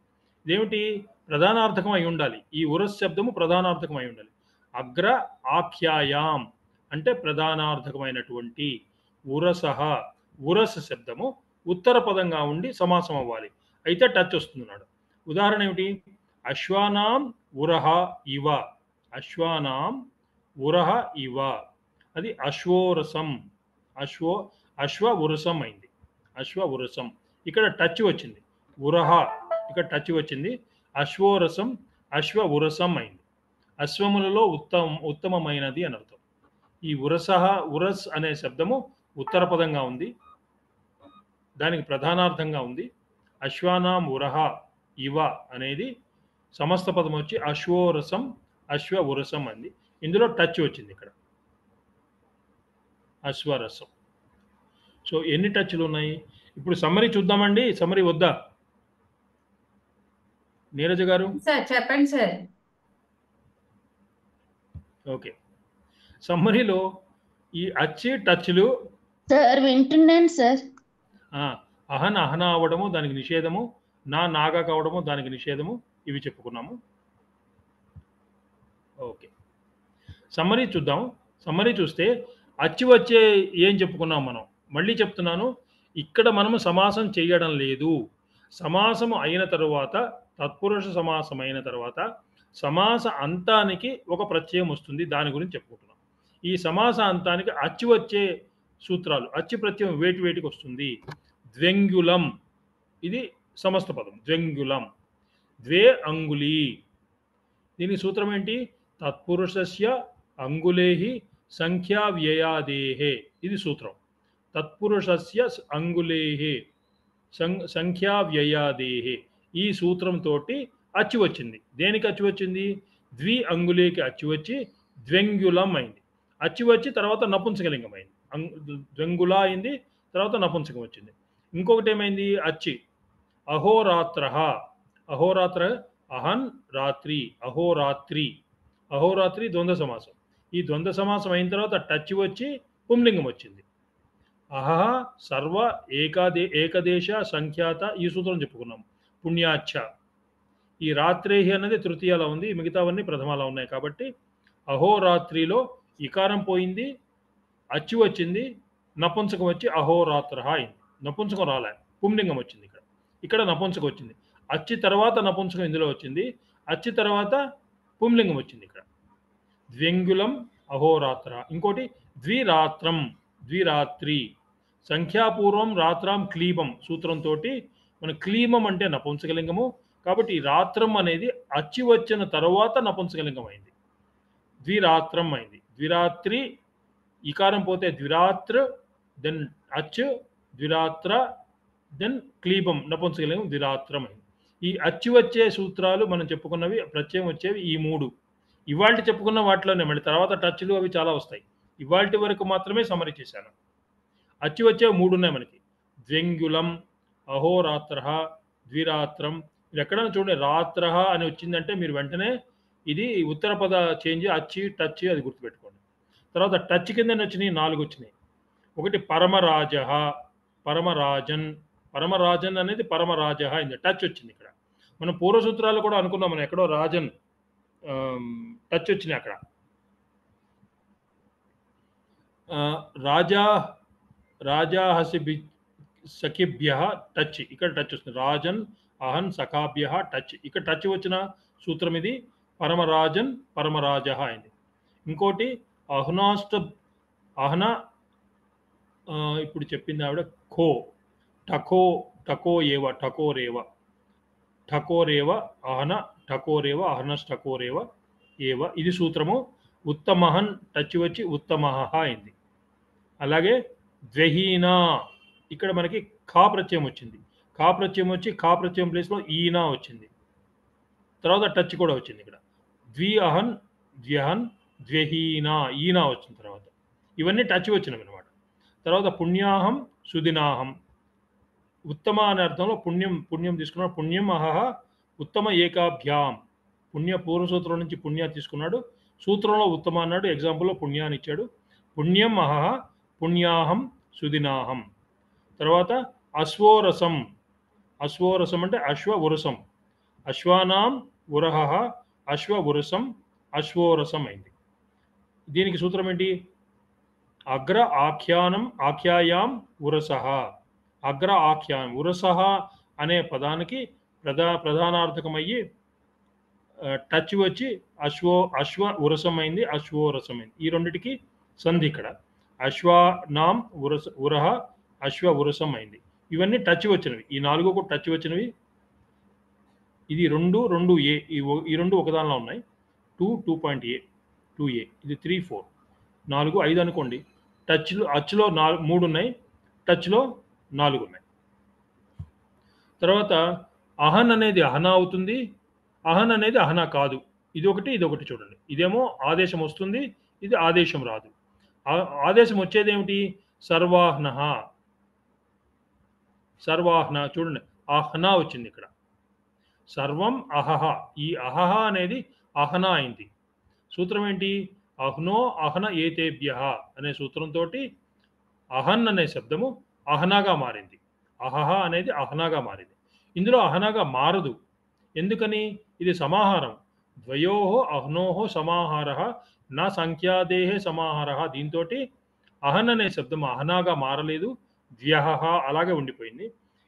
ఇదేమిటి? ప్రధానార్థకం అయి ఉండాలి. ఈ ఉరస్ శబ్దము ప్రధానార్థకం అయి ఉండాలి. అగ్ర ఆఖ్యాయాం అంటే ప్రధానార్థకమైనటువంటి ఉరసః. ఉరస్ శబ్దము ఉత్తర పదంగా ఉండి సమాసం అవ్వాలి, అయితే టచ్ వస్తున్నాడు. ఉదాహరణ ఏమిటి? అశ్వానాం ఉరహ ఇవ. అశ్వానాం ఉరహ ఇవ, అది అశ్వోరసం. అశ్వ ఉరసం అయింది, అశ్వ ఉరసం. ఇక్కడ టచ్ వచ్చింది, ఉరహ ఇక్కడ టచ్ వచ్చింది, అశ్వోరసం అశ్వ ఉరసం అయింది. అశ్వములలో ఉత్తమమైనది అని అర్థం. ఈ ఉరస్ అనే శబ్దము ఉత్తర పదంగా ఉంది, దానికి ప్రధానార్థంగా ఉంది. అశ్వానాం ఉరహ ఇవ అనేది సమస్త పదం వచ్చి అశ్వోరసం అశ్వ ఉరసం అంది. ఇందులో టచ్ వచ్చింది ఇక్కడ, అశ్వరసం. సో ఎన్ని టచ్లు ఉన్నాయి? ఇప్పుడు సమ్మరీ చూద్దామండి. సమ్మరీ వద్దా నీరజ గారు? సార్ చెప్పండి సార్. ఓకే, సమ్మరీలో ఈ అచ్చి టచ్లు సార్ వింటున్నాను సార్. అహన అవడము దానికి నిషేధము, నాగా కావడము దానికి నిషేధము, ఇవి చెప్పుకున్నాము. ఓకే, సమ్మరీ చూద్దాం. సమ్మరీ చూస్తే అచ్చి వచ్చే ఏం చెప్పుకున్నాం మనం? మళ్ళీ చెప్తున్నాను, ఇక్కడ మనము సమాసం చేయడం లేదు. సమాసము అయిన తరువాత, తత్పురుష సమాసం అయిన తర్వాత సమాస అంతానికి ఒక ప్రత్యయం వస్తుంది, దాని గురించి చెప్పుకుంటున్నాం. ఈ సమాస అంతానికి అచ్చి వచ్చే సూత్రాలు, అచ్చి ప్రత్యయం వేటికి వస్తుంది? ద్వ్యంగులం, ఇది సమస్త పదం. ద్వ్యంగులం, ద్వే అంగుళీ. దీని సూత్రం ఏంటి? తత్పురుషస్య అంగుళేహి సంఖ్యా వ్యయాదేహే, ఇది సూత్రం. తత్పురుషస్య అంగుళేహి సంఖ్యా వ్యయాదేహే, ఈ సూత్రంతో అచ్చి వచ్చింది. దేనికి అచ్చి వచ్చింది? ద్వి అంగుళేకి అచ్చి వచ్చి ద్వ్యంగులం అయింది. అచ్చి వచ్చి తర్వాత నపుంసకలింగం అయింది. ద్వ్యంగుల అయింది, తర్వాత నపుంసకం వచ్చింది. ఇంకొకటి ఏమైంది? అచ్చి అహోరాత్ర. అహోరాత్ర అహన్ రాత్రి, అహోరాత్రి. అహోరాత్రి ద్వంద్వ సమాసం. ఈ ద్వంద్వ సమాసం అయిన తర్వాత టచ్ వచ్చి పుంలింగం వచ్చింది. అహ సర్వ ఏకదేశ సంఖ్యాత, ఈ సూత్రం చెప్పుకున్నాం. పుణ్యాచ్ఛ. ఈ రాత్రేహి అన్నది తృతీయాలో ఉంది, మిగతావన్నీ ప్రథమాలో ఉన్నాయి. కాబట్టి అహోరాత్రిలో ఇకారం పోయింది, అచ్చు వచ్చింది, నపుంసకం వచ్చి అహోరాత్ర అయింది. నపుంసకం రాలే, పుంలింగం వచ్చింది ఇక్కడ. ఇక్కడ నపుంసకం వచ్చింది. అచ్చి తర్వాత నపుంసకం ఇందులో వచ్చింది, అచ్చి తర్వాత పుంలింగం వచ్చింది ఇక్కడ. ద్వ్యంగులం అహోరాత్ర. ఇంకోటి ద్విరాత్రం, ద్విరాత్రి. సంఖ్యాపూర్వం రాత్రాం క్లీబం సూత్రంతో మన క్లీబం అంటే నపుంసకలింగము. కాబట్టి ఈ రాత్రం అనేది అచ్చి వచ్చిన తర్వాత నపుంసకలింగం అయింది, ద్విరాత్రం అయింది. ద్విరాత్రి ఇకారం పోతే ద్విరాత్ర, దెన్ అచ్చు, ద్విరాత్ర, దెన్ క్లీబం నపుంసకలింగం ద్విరాత్రం అయింది. ఈ అచ్చి వచ్చే సూత్రాలు మనం చెప్పుకున్నవి, ప్రత్యయం వచ్చేవి ఈ 3. ఇవాళ చెప్పుకున్న వాటిలోనే, మళ్ళీ తర్వాత టచ్లు అవి చాలా వస్తాయి. ఇవాళ వరకు మాత్రమే సమరీ చేశాను. అచ్చి వచ్చేవి 3 ఉన్నాయి మనకి. ద్వ్యంగులం, అహోరాత్ర, ద్విరాత్రం. మీరు ఎక్కడైనా చూడండి రాత్ర అని వచ్చిందంటే మీరు వెంటనే ఇది ఉత్తర పద చేంజ్, అచ్చి టచ్, అది గుర్తుపెట్టుకోండి. తర్వాత టచ్ కింద వచ్చినాయి 4 వచ్చినాయి. ఒకటి పరమరాజ, పరమరాజన్. పరమరాజన్ అనేది పరమరాజ అయింది, టచ్ వచ్చింది ఇక్కడ. మనం పూర్వసూత్రాలు కూడా అనుకున్నాం, మనం ఎక్కడో రాజన్ టచ్ వచ్చినాయి అక్కడ. రాజా, రాజా హసి సఖిభ్య టచ్, ఇక్కడ టచ్ వస్తుంది. రాజన్ అహన్ సఖాభ్య టచ్, ఇక్కడ టచ్ వచ్చిన సూత్రం ఇది. పరమరాజన్ పరమరాజ అయింది. ఇంకోటి అహ్నాష్ట, అహన ఇప్పుడు చెప్పింది ఆవిడ ఖో, టకో, టకో ఏవ, టకోరేవ, ఠకోరేవ అహన, ఠకోరేవ అహనస్ ఠకోరేవ ఏవ, ఇది సూత్రము. ఉత్తమహన్ టచ్ వచ్చి ఉత్తమహ అయింది. అలాగే ద్వహీనా, ఇక్కడ మనకి ఖా ప్రత్యయం వచ్చింది. ఖా ప్రత్యయం వచ్చి ఖా ప్రత్యయం ప్లేస్లో ఈనా వచ్చింది. తర్వాత టచ్ కూడా వచ్చింది ఇక్కడ. ద్వి అహన్, ద్వ్యహన్, ద్వహీనా, ఈనా వచ్చిన తర్వాత ఇవన్నీ టచ్ వచ్చినవి అనమాట. తర్వాత పుణ్యాహం, సుదినాహం. ఉత్తమ అనే అర్థంలో పుణ్యం, పుణ్యం తీసుకున్నాడు. పుణ్యం అహహ ఉత్తమ ఏకాభ్యాం. పుణ్య పూర్వసూత్రం నుంచి పుణ్య తీసుకున్నాడు, సూత్రంలో ఉత్తమ అన్నాడు, ఎగ్జాంపుల్లో పుణ్యాన్ని ఇచ్చాడు. పుణ్యం అహహ పుణ్యాహం సుదినాహం. తర్వాత అశ్వోరసం. అశ్వోరసం అంటే అశ్వ ఉరసం. అశ్వానాం ఉరహ అశ్వ ఉరసం, అశ్వోరసం అయింది. దీనికి సూత్రం ఏంటి? అగ్ర ఆఖ్యానం, ఆఖ్యాయాం ఉరసః. అగ్ర ఆఖ్యానం, ఉరసః అనే పదానికి ప్రధానార్థకమయ్యి టచ్ వచ్చి అశ్వ ఉరసమైంది, అశ్వోరసమైంది. ఈ రెండిటికి సంధి ఇక్కడ. అశ్వానాం ఉరహ అశ్వ ఉరసం అయింది. ఇవన్నీ టచ్ వచ్చినవి, ఈ 4 కూడా టచ్ వచ్చినవి. ఇది 2, 2A, ఈ 2 ఒకదానిలో ఉన్నాయి. 2, 2.A, 2A, ఇది 3, 4, 4, 5 అనుకోండి. టచ్లో, అచ్చులో 3 ఉన్నాయి, టచ్లో 4 ఉన్నాయి. తర్వాత అహన్ అనేది అహనా అవుతుంది, అహన్ అనేది అహనా కాదు. ఇది ఒకటి చూడండి. ఇదేమో ఆదేశం వస్తుంది, ఇది ఆదేశం రాదు. ఆదేశం వచ్చేది ఏమిటి? సర్వాహ్న, సర్వాహ్న. చూడండి అహనా వచ్చింది ఇక్కడ. సర్వం అహహ, ఈ అహహ అనేది అహనా అయింది. సూత్రం ఏంటి? అహ్నో అహన ఏతేభ్య అనే సూత్రంతో అహన్ అనే శబ్దము అహనాగా మారింది. అహహ అనేది అహనాగా మారింది. ఇందులో అహనాగా మారదు. ఎందుకని? ఇది సమాహారం. ద్వయోహో అహ్నోహో సమాహార నా సంఖ్యాదేహే సమాహార. దీంతో అహన్ అనే శబ్దం అహనాగా మారలేదు, ద్వ్యహ అలాగే ఉండిపోయింది.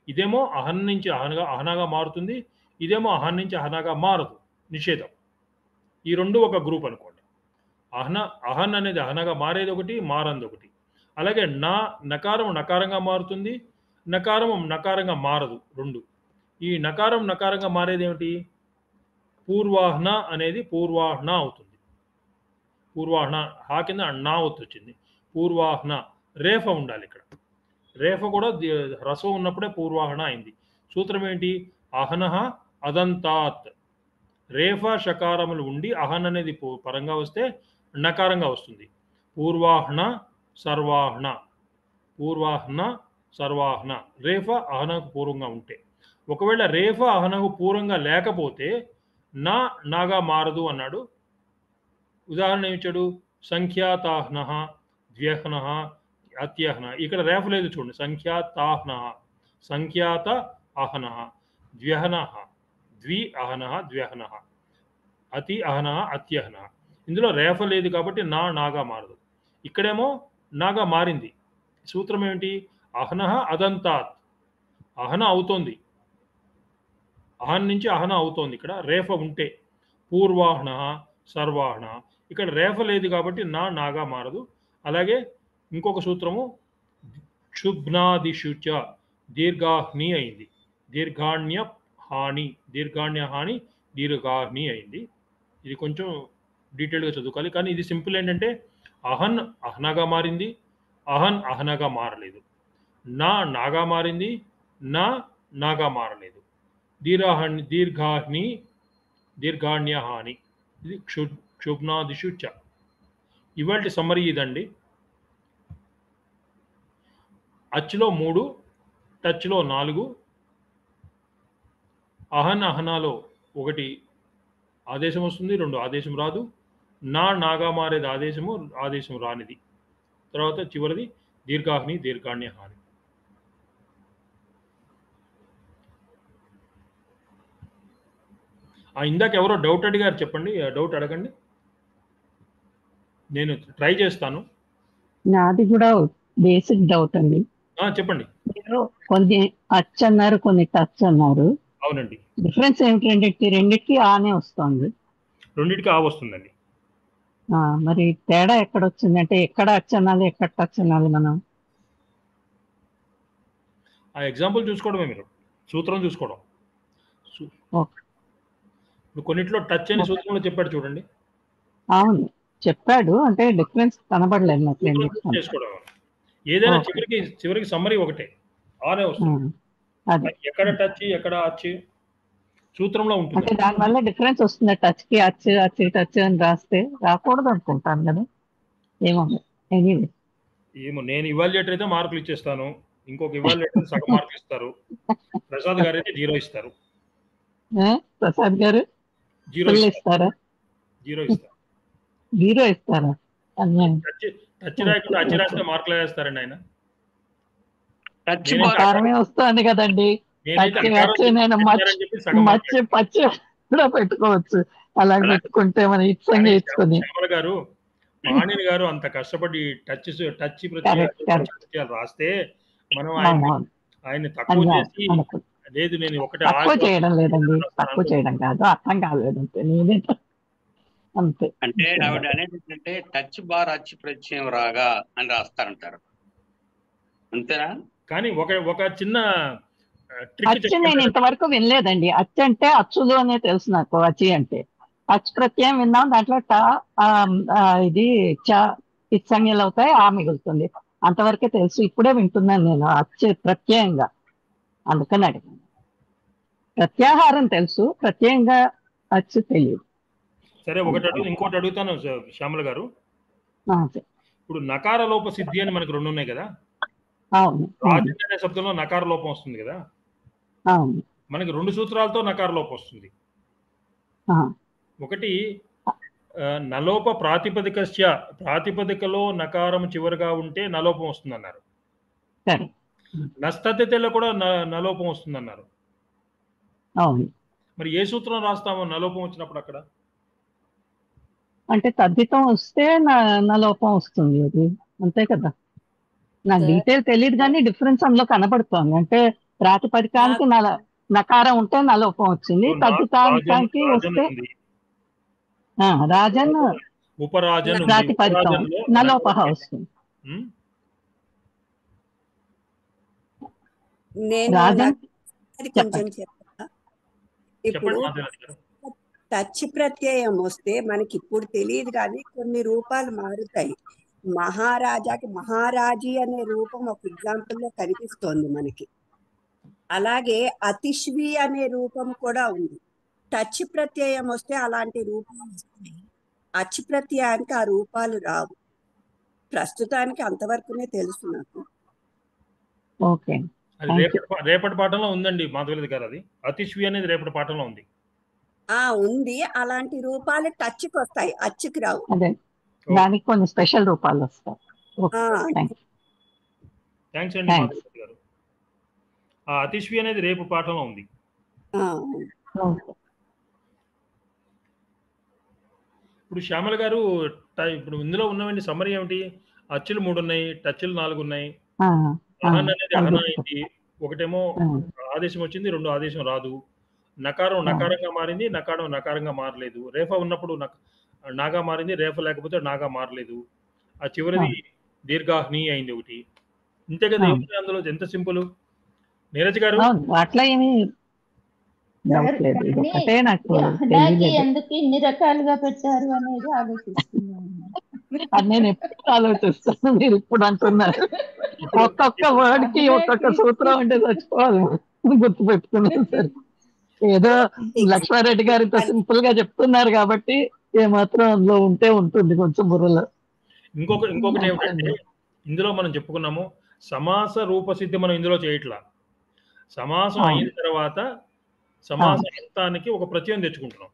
ఇదేమో అహన్ నుంచి అహనాగా మారుతుంది, ఇదేమో అహన్ నుంచి అహనాగా మారదు, నిషేధం. ఈ 2 ఒక గ్రూప్ అనుకోండి. అహన్ అనేది అహనగా మారేది ఒకటి, మారంది ఒకటి. అలాగే నకారం నకారంగా మారుతుంది, నకారం నకారంగా మారదు, 2. ఈ నకారం నకారంగా మారేది ఏమిటి? పూర్వాహ్న అనేది పూర్వాహ్న అవుతుంది. పూర్వాహ్న హా కింద నా ఒత్తు వచ్చింది. పూర్వాహ్న రేఫ ఉండాలి ఇక్కడ. రేఫ కూడా రసం ఉన్నప్పుడే పూర్వాహ్న అయింది. సూత్రం ఏంటి? అహనహ అదంతాత్. రేఫ షకారములు ఉండి అహన్ అనేది పరంగా వస్తే నకారంగా వస్తుంది. పూర్వాహ్న సర్వాహ్న, పూర్వాహ్న సర్వాహ్న. రేఫ అహనకు పూర్వంగా ఉంటే. ఒకవేళ రేఫ అహనకు పూర్వంగా లేకపోతే నాగా మారదు అన్నాడు. ఉదాహరణ ఏమిచ్చాడు? సంఖ్యాతాహ్న, ద్వ్యహ్న, అత్యహ్న. ఇక్కడ రేఫ లేదు చూడండి. సంఖ్యాతాహ్న, సంఖ్యాత అహన, ద్వ్యహ్న, ద్వి అహన ద్వ్యహ్న, అతి అహన అత్యహన. ఇందులో రేఫ లేదు కాబట్టి నాగా మారదు. ఇక్కడేమో నాగా మారింది. సూత్రం ఏమిటి? అహనః అదంతాత్. అహన అవుతోంది. అహన్ నుంచి అహన అవుతోంది. ఇక్కడ రేఫ ఉంటే పూర్వాహన సర్వాహన. ఇక్కడ రేఫ లేదు కాబట్టి నాగా మారదు. అలాగే ఇంకొక సూత్రము క్షుబ్నాదిషు చ దీర్ఘాహ్ని అయింది. దీర్ఘాణ్య హాని దీర్ఘాహ్ని అయింది. ఇది కొంచెం డీటెయిల్గా చదువుకోవాలి. కానీ ఇది సింపుల్ ఏంటంటే అహన్ అహనగా మారింది, అహన్ అహనగా మారలేదు. నాగా మారింది, నాగా మారలేదు. దీర్ఘాణ్య హాని ఇది క్షుబ్నాదిషు చ. ఇవాళ సమ్మరీ ఇదండి. అచ్చులో 3, టచ్లో 4, అహనాలో 1 ఆదేశం వస్తుంది, 2 ఆదేశం రాదు. నాగా మారేది ఆదేశం రానిది. తర్వాత చివరిది దీర్ఘాణ్య హాని. ఇందాక ఎవరో డౌట్ అడిగారు, చెప్పండి. డౌట్ అడగండి, నేను ట్రై చేస్తాను. నాది కూడా బేసిక్ డౌట్ అండి. చెప్పండి. మీరు కొన్ని అచ్ అన్నారు, కొన్ని టచ్ అన్నారు. అవునండి. డిఫరెన్స్ ఏమిటి? రెండింటికి ఆనే వస్తుంది. రెండింటికి ఆ వస్తుందండి. మరి తేడా ఎక్కడ వచ్చింది? అంటే ఎక్కడ అచ్ అనాలి, ఎక్కడ టచ్ అనాలి మనం? ఆ ఎగ్జాంపుల్ చూసుకోవడమే, మీరు సూత్రం చూసుకోవడం. ఇప్పుడు కొన్నిట్లో టచ్ అని సూత్రంలో చెప్పాడు చూడండి. అవును చెప్పాడు, అంటే డిఫరెన్స్ కనబడలేదు నాకు. చేసుకోవడం ఏదైనా చివరికి సమ్మరీ ఒకటే, ఆనే వస్తుంది. ఎక్కడ టచ్ ఎక్కడ అచ్ సూత్రంలో ఉంటుంది. అంటే దానివల్ల డిఫరెన్స్ వస్తుంది. టచ్ కి అచ్ టచ్ అని రాస్తే రాకూడదు అనుకుంటాను కదా. ఏమో నేను ఇవాల్యుయేటర్ అయితే మార్కులు ఇచ్చేస్తాను, ఇంకొక ఇవాల్యుయేటర్ సగం మార్కులు ఇస్తారు. ప్రసాద్ గారు అయితే 0 ఇస్తారు. ప్రసాద్ గారు 0 ఇస్తారా? 0 ఇస్తారా? టచ్ రాయకుండా అచ్చి రాస్తే మార్కులు వేస్తారండి ఆయన. కారమే వస్తుంది కదండి. నేను పచ్చి కూడా పెట్టుకోవచ్చు. అలా పెట్టుకుంటే మన ఇష్టంగా ఇచ్చుకొని. శ్యామల గారు, పాణిని గారు అంత కష్టపడి టచ్ ప్రత్యయాలు రాస్తే మనం ఆయన్ని తక్కువ చేసి, లేదు నేను ఒకటే తక్కువ చేయడం లేదండి, తక్కువ చేయడం కాదు, అర్థం కాలేదు నేనే అంతే. అంటే ఆవిడ అనేది ఏంటంటే టచ్ బార్ అచ్చు ప్రత్యయం రాగా అని రాస్తారంటారు, అంతేనా? కానీ ఒక చిన్న అచ్చు నేను ఇంతవరకు వినలేదండి. అచ్చు అంటే అచ్చులు అనే తెలుసు నాకు. అచ్చి అంటే అచ్చు ప్రత్యయం విన్నాం. దాంట్లో ఇది ఇత్సంజ్ఞలు అవుతాయి, మిగులుతుంది. అంతవరకే తెలుసు. ఇప్పుడే వింటున్నాను నేను అచ్చు ప్రత్యయంగా, అందుకని అడిగాను. ప్రత్యాహారం తెలుసు, ప్రత్యయంగా అచ్చు తెలియదు. సరే, ఇంకోటి అడుగుతాను శ్యామల గారు. ఇప్పుడు నకార లోప సిద్ధి అని మనకు 2 ఉన్నాయి కదా. అవును. రాజన్ అనే శబ్దంలో నకార లోపం వస్తుంది కదా. అవును. మనకి 2 సూత్రాలతో నకార లోపం వస్తుంది. ఒకటి నలోప ప్రాతిపదికలో నకారం చివరిగా ఉంటే నలోపం వస్తుంది అన్నారు. నస్తతిలో కూడా నలోపం వస్తుంది అన్నారు. అవును. మరి ఏ సూత్రం రాస్తామో నలోపం వచ్చినప్పుడు అక్కడ? అంటే తద్దితం వస్తే నలోపం వస్తుంది, అది అంతే కదా. నాకు డీటెయిల్ తెలియదు, కానీ డిఫరెన్స్ అందులో కనబడుతోంది. అంటే ప్రాతిపదికానికి నకారం ఉంటే నలోపం వచ్చింది, తద్దితానికి వస్తే రాజన్ ఉపరాజన్ ప్రాతిపదికం నలోపహ వస్తుంది. నేను కొంచెం చెప్తా. ఇప్పుడు టచ్ ప్రత్యయం వస్తే మనకి ఇప్పుడు తెలియదు, కానీ కొన్ని రూపాలు మారుతాయి. మహారాజాకి మహారాజీ అనే రూపం ఒక ఎగ్జాంపుల్లో కనిపిస్తోంది మనకి. అలాగే అతిష్వి అనే రూపం కూడా ఉంది. టచ్ ప్రత్యయం వస్తే అలాంటి రూపాలు వస్తాయి, అచ్ ప్రత్యయానికి ఆ రూపాలు రావు. ప్రస్తుతానికి అంతవరకునే తెలుసు నాకు. ఓకే, రేపటి పాఠంలో ఉందండి మాధవరెడ్డి గారు. అది అతిష్వి అనేది రేపటి పాఠంలో ఉంది. ఉంది. అలాంటి రూపాలు టచ్కి వస్తాయి, అచ్చుకి రావు. అదే, దానికి కొన్ని స్పెషల్ రూపాలు వస్తాయి. థ్యాంక్స్ అండి మాధవరెడ్డి గారు. అతిష్వి అనేది రేపు పాఠంలో ఉంది. ఇప్పుడు శ్యామల గారు ఇప్పుడు ఇందులో ఉన్నవండి సమ్మరీ ఏమిటి? అచ్చులు 3 ఉన్నాయి, టచ్లు 4 ఉన్నాయి. అహన్ అనేది అహన అయింది. ఒకటేమో ఆదేశం వచ్చింది, 2 ఆదేశం రాదు. నకారం నకారంగా మారింది, నకారం నకారంగా మారలేదు. రేఫ ఉన్నప్పుడు నాగా మారింది, రేఫ లేకపోతే నాగా మారలేదు. ఆ చివరిది దీర్ఘాహ్ని అయింది ఒకటి. ఇంతే కదా, ఏముంది అందులో? ఎంత సింపుల్. నీరజ్ గారు అట్లా ఏమి ఎందుకు ఇన్ని రకాలుగా పెట్టారు అనేది ఆలోచిస్తున్నాను. అది నేను ఎప్పుడు ఆలోచిస్తాను, మీరు ఇప్పుడు అంటున్నారు. ఒక్కొక్క వర్డ్ కి ఒక్కొక్క సూత్రం అంటే చచ్చిపోవాలి, గుర్తు పెట్టుకున్నాను సార్. ఏదో లక్ష్మారెడ్డి గారు ఇంత సింపుల్ గా చెప్తున్నారు కాబట్టి ఏమాత్రం అందులో ఉంటే ఉంటుంది కొంచెం బుర్రలో. ఇంకొకటి ఏమిటంటే, ఇందులో మనం చెప్పుకున్నాము సమాస రూపసిద్ధి మనం ఇందులో చేయట్లా. సమాసం అయిన తర్వాత సమాస అంతానికి ఒక ప్రత్యయం తెచ్చుకుంటున్నాం.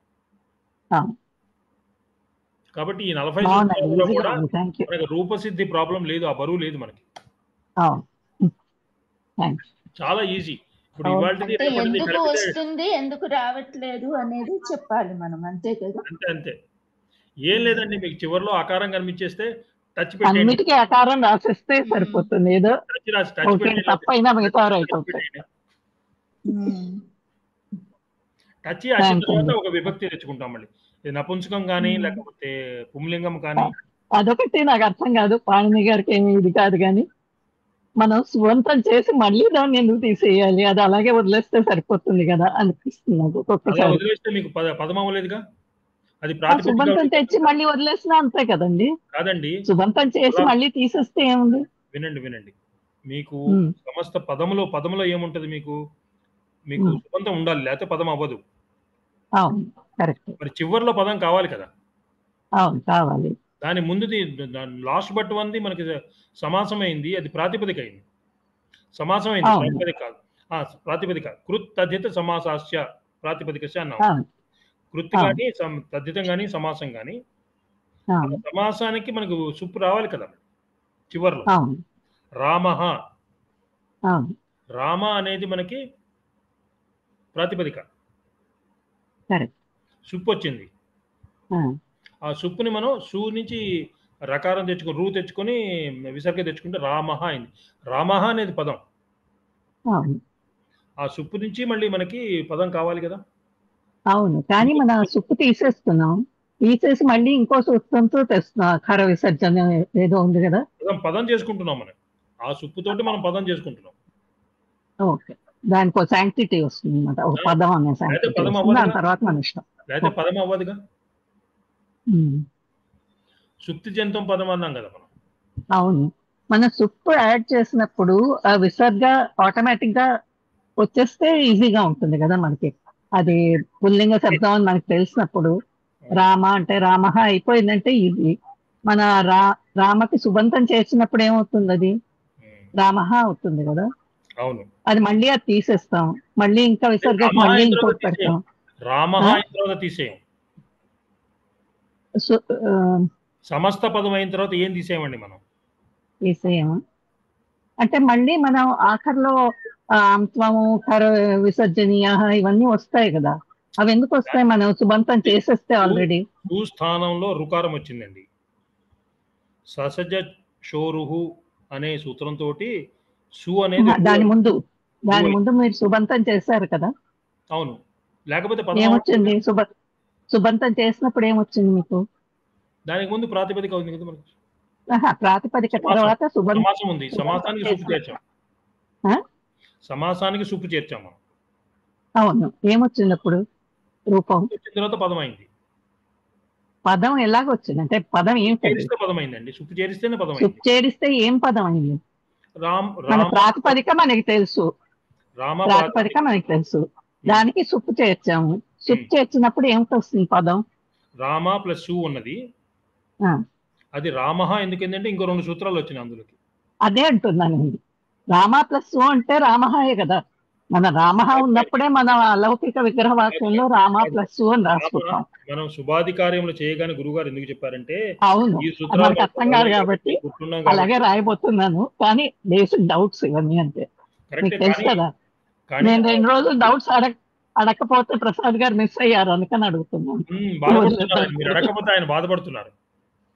కాబట్టి ఈ 40 సూత్రాలలో కూడా మనకి రూపసిద్ధి ప్రాబ్లం లేదు, ఆ బరువు లేదు మనకి. చాలా ఈజీ. ఇప్పుడు ఎందుకు వస్తుంది, ఎందుకు రావట్లేదు అనేది చెప్పాలి మనం, అంతే కదా. అంతే. ఏం లేదండి, మీకు చివరిలో ఆకారం కనిపించేస్తే టచ్ అన్నిటికీ ఆకారం రాసిస్తే సరిపోతుంది. ఏదో తప్పైనా మిగతా రైట్ అవుతాయి. టచ్ వచ్చిన తర్వాత ఒక విభక్తి తెచ్చుకుంటాం మళ్ళీ. ఇది నపుంసకం కానీ లేకపోతే పుంలింగం కానీ. అదొకటి నాకు అర్థం కాదు, పాణిని గారికి ఏమి ఇది కాదు, కానీ మనం స్వంతం చేసి మళ్ళీ దాన్ని ఎందుకు తీసేయాలి? అది అలాగే వదిలేస్తే సరిపోతుంది కదా అనిపిస్తుంది ఒక్కొక్కసారి. వదిలేస్తే మీకు పదం అవ్వలేదుగా. అది సుబంతం తెచ్చి మళ్ళీ వదిలేసినా అంతే కదండి. కాదండి, సుబంతం చేసి మళ్ళీ తీసేస్తే ఏముంది? వినండి, మీకు సమస్త పదములో ఏముంటది? మీకు సుబంతం ఉండాలి, లేకపోతే పదం అవ్వదు. అవును, కరెక్ట్. మరి చివరిలో పదం కావాలి కదా. అవును, కావాలి. దాని ముందుది లాస్ట్ బట్ వంది మనకి సమాసం అయింది, అది ప్రాతిపదిక అయింది. సమాసం అయింది, ప్రాతిపదిక కాదు. ప్రాతిపదిక కృత్ తద్ధిత సమాసాస్య ప్రాతిపదిక అన్నాం. కృత్ కానీ తద్ధితం కానీ సమాసం కానీ సమాసానికి మనకు సుప్పు రావాలి కదా చివర్లో. రామ అనేది మనకి ప్రాతిపదిక, సుప్పు వచ్చింది. ఆ సుప్పుని మనం సు నుంచి రకారం తెచ్చుకొని రూ తెచ్చుకొని విసర్గ తెచ్చుకుంటే రామహ అయింది. రామహ అనేది పదం. ఆ సుప్పు నుంచి మళ్ళీ మనకి పదం కావాలి కదా. అవును, కానీ మన సుప్పు తీసేస్తున్నాం, తీసేసి మళ్ళీ ఇంకో సూత్రంతో తెస్తున్నాం. అకార విసర్జన ఏదో ఉంది కదా, పదం చేసుకుంటున్నాం మనం. ఆ సుప్పుతోటి మనం పదం చేసుకుంటున్నాం. ఓకే, దానికి ఒక శాంక్టిటీ వస్తుంది అన్నమాట, ఒక పదం అనే శాంక్టిటీ. దాని తర్వాత మన ఇష్టం. లేకపోతే పదం అవ్వదుగా. సుప్తి జంతం పదం అన్నాం కదా మనం. అవును, మన సుప్పు యాడ్ చేసినప్పుడు ఆ విసర్గ ఆటోమేటిక్ గా వచ్చేస్తే ఈజీగా ఉంటుంది కదా మనకి. అది పుల్లింగ శబ్దం అని మనకు తెలిసినప్పుడు రామ అంటే రామహ అయిపోయిందంటే ఈజీ. మన రామకి సుబంతం చేసినప్పుడు ఏమవుతుంది? అది రామహ అవుతుంది కదా. అవును, అది మళ్ళీ అది తీసేస్తాం, మళ్ళీ ఇంకా విసర్గ మళ్ళీ ఇంకోటి పెడతాం. సమస్త పదం అయిన తర్వాత ఏం తీసేయమండి మనం? తీసేయము అంటే మళ్ళీ మనం ఆఖరిలో అంత్వము ఖర విసర్జనీయ ఇవన్నీ వస్తాయి కదా, అవి ఎందుకు వస్తాయి? మనం సుబంతం చేసేస్తే ఆల్రెడీ స్థానంలో రుకారం వచ్చిందండి. ససజ షోరుహు అనే సూత్రంతో సు అనేది దాని ముందు మీరు సుబంతం చేశారు కదా. అవును, లేకపోతే ఏమొచ్చింది? సుబంతం చేసినప్పుడు ఏమొచ్చింది మీకు? దానికి ముందు ప్రాతిపదిక ఉంది కదా మనకి. ప్రాతిపదిక తర్వాత సమాసం ఉంది, సమాసానికి సుప్పు చేర్చాం. సమాసానికి సుప్పు చేర్చాం మనం. అవును, ఏమొచ్చింది అప్పుడు? రూపం వచ్చిన తర్వాత పదం అయింది. పదం ఎలాగొచ్చింది అంటే పదం ఏం పదం అయిందండి. సుప్పు చేరిస్తేనే పదం. సుప్పు చేరిస్తే ఏం పదం అయింది? మన ప్రాతిపదిక మనకి తెలుసు, ప్రాతిపదిక మనకి తెలుసు, దానికి సుప్పు చేర్చాము. సుప్పు చేర్చినప్పుడు ఏమిటి వస్తుంది పదం? రామ ప్లస్ సు ఉన్నది, అది రామహ. ఎందుకంటే ఇంకో 2 సూత్రాలు వచ్చినాయి అందులోకి. అదే అంటున్నానండి, రామ ప్లస్ సు అంటే రామహయే కదా. మన రామహ ఉన్నప్పుడే మన అలౌకిక విగ్రహ వాక్యంలో రామ ప్లస్ సు అని రాసుకుంటాం. మనం శుభాది కార్యములు చేయగానే గురుగారు ఎందుకు చెప్పారంటే, అవును, మనకు అర్థం కాదు కాబట్టి అలాగే రాయబోతున్నాను. కానీ బేసిక్ డౌట్స్ ఇవన్నీ అంతే, మీకు తెలుసు కదా. నేను 2 రోజులు డౌట్స్ అడగకపోతే ప్రసాద్ గారు మిస్ అయ్యారు అందుకని అడుగుతున్నాను. బాధపడుతున్నారు, మీరు అడగకపోతే ఆయన బాధపడుతున్నారు.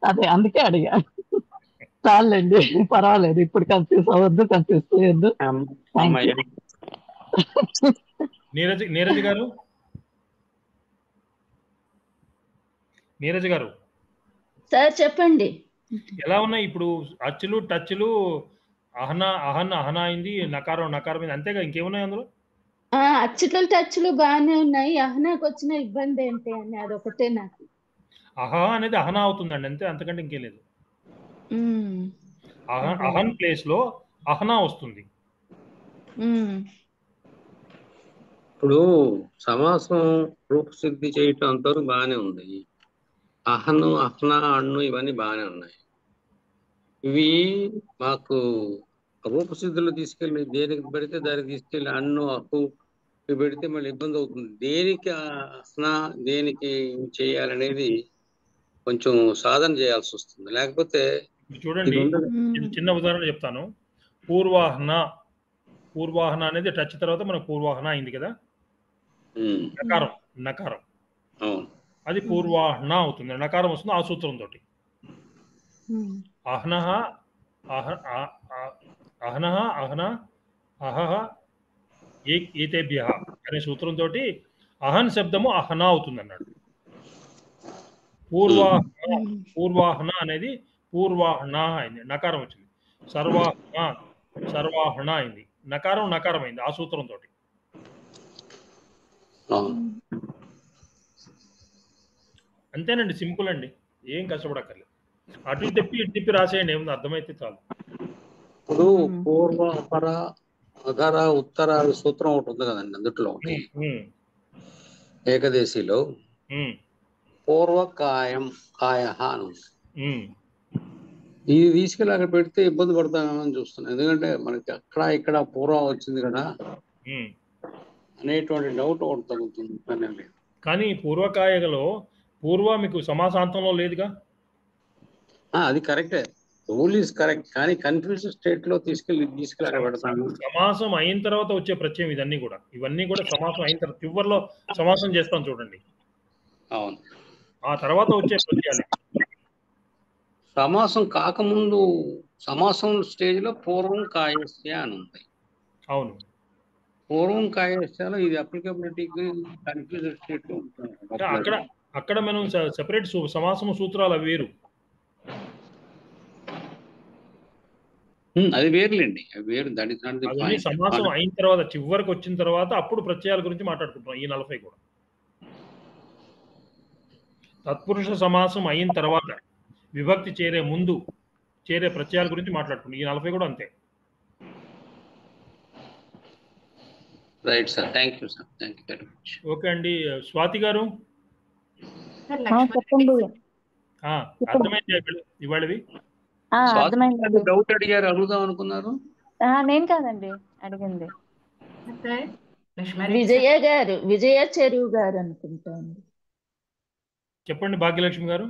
అదే అందుకే అడిగా. చాలండి, పర్వాలేదు, ఇప్పుడు కన్ఫ్యూజ్ అవ్వద్దు, కన్ఫ్యూజ్ చేయొద్దు. నీరజ్ గారు, నీరజ్ గారు సార్ చెప్పండి. ఎలా ఉన్నాయి ఇప్పుడు అచ్చులు టచ్లు? అహన అయింది, నకారం అయింది, అంతేగా, ఇంకేమున్నాయి అందులో? అచ్చులు టచ్లు బాగానే ఉన్నాయి. అహనాకు వచ్చిన ఇబ్బంది ఏంటి అని అదొకటే నాకు. అనేది అహనా అవుతుందండి, అంతే, అంతకంటే ఇంకేం లేదు. అహన్ ప్లేస్ లో అహనా వస్తుంది. ఇప్పుడు సమాసం రూపసిద్ధి చేయటం అంతవరకు బాగానే ఉంది. అహను, అహ్న, అన్ను ఇవన్నీ బాగానే ఉన్నాయి. ఇవి మాకు రూపసిద్ధులు తీసుకెళ్ళి దేనికి పెడితే దానికి తీసుకెళ్ళి అన్ను, అహు ఇవి పెడితే మళ్ళీ ఇబ్బంది అవుతుంది. దేనికి అహ్న, దేనికి చేయాలనేది కొంచెం సాధన చేయాల్సి వస్తుంది. లేకపోతే చూడండి, చిన్న ఉదాహరణ చెప్తాను. పూర్వాహన అనేది టచ్ తర్వాత మనకు పూర్వాహన అయింది కదా. నకారం అది పూర్వాహన అవుతుంది, నకారం వస్తుంది ఆ సూత్రంతో. అహ్నః అహన అహహ ఏతేభ్యః అనే సూత్రంతో అహన్ శబ్దము అహనా అవుతుంది అన్నాడు. పూర్వాహన అనేది పూర్వాహన అయింది, నకారం వచ్చింది. సర్వాహన అయింది, నకారం అయింది ఆ సూత్రంతో. అంతేనండి, సింపుల్ అండి, ఏం కష్టపడక్కర్లేదు. అటు తిప్పి ఇటు తిప్పి రాసేయండి, ఏముంది, అర్థమైతే చాలు. ఇప్పుడు పూర్వ, అపర, అధర, ఉత్తర సూత్రం ఒకటి ఉంది కదండి అందుట్లో. ఏకదేశీలో పూర్వకాయం కాయ అని ఉంది. ఇది తీసుకెళ్ళి అక్కడ పెడితే ఇబ్బంది పడతామని చూస్తున్నాను. ఎందుకంటే మనకి అక్కడ ఇక్కడ పూర్వం వచ్చింది కదా అనేటువంటి డౌట్ ఒకటి తగ్గుతుంది. కానీ పూర్వకాయలో పూర్వ మీకు సమాసాంతంలో లేదుగా. అది కరెక్టే, రూల్ ఈస్ కరెక్ట్, కానీ కన్ఫ్యూజన్ స్టేట్ లో తీసుకెళ్ళి పెడతాను. సమాసం అయిన తర్వాత వచ్చే ప్రత్యయం ఇవన్నీ కూడా సమాసం అయిన తర్వాత చివరిలో సమాసం చేస్తాం చూడండి. అవును, ఆ తర్వాత వచ్చే ప్రత్యయాలు. సమాసం కాకముందు సమాసం స్టేజ్ లో పూర్వం కాయస్య అని ఉంది. అవును, పూర్వం కాయస్యలో ఇది అప్లికబిలిటీకి కన్ఫ్యూజన్ స్టేట్ లో ఉంటుంది. అక్కడ మనం సెపరేట్ సమాసము సూత్రాలు అవి వేరు. అది వేరులేండి, అవి వేరు. దాని సమాసం అయిన తర్వాత చివరికి వచ్చిన తర్వాత అప్పుడు ప్రత్యయాల గురించి మాట్లాడుకుంటున్నాం. ఈ 40 కూడా తత్పురుష సమాసం అయిన తర్వాత విభక్తి చేరే ముందు చేరే ప్రత్యయాల గురించి మాట్లాడుకుంటున్నాం. ఈ 40 కూడా అంతే. Right sir, thank you sir, thank you very much. Okay అండి, స్వాతి గారు అర్థమైంది ఇవాళవి? డౌట్ అడిగారు, అడుగుదాం అనుకున్నారు. నేను కాదండి అడిగింది, విజయ చెరువు గారు అనుకుంటాను. చెప్పండి భాగ్యలక్ష్మి గారు.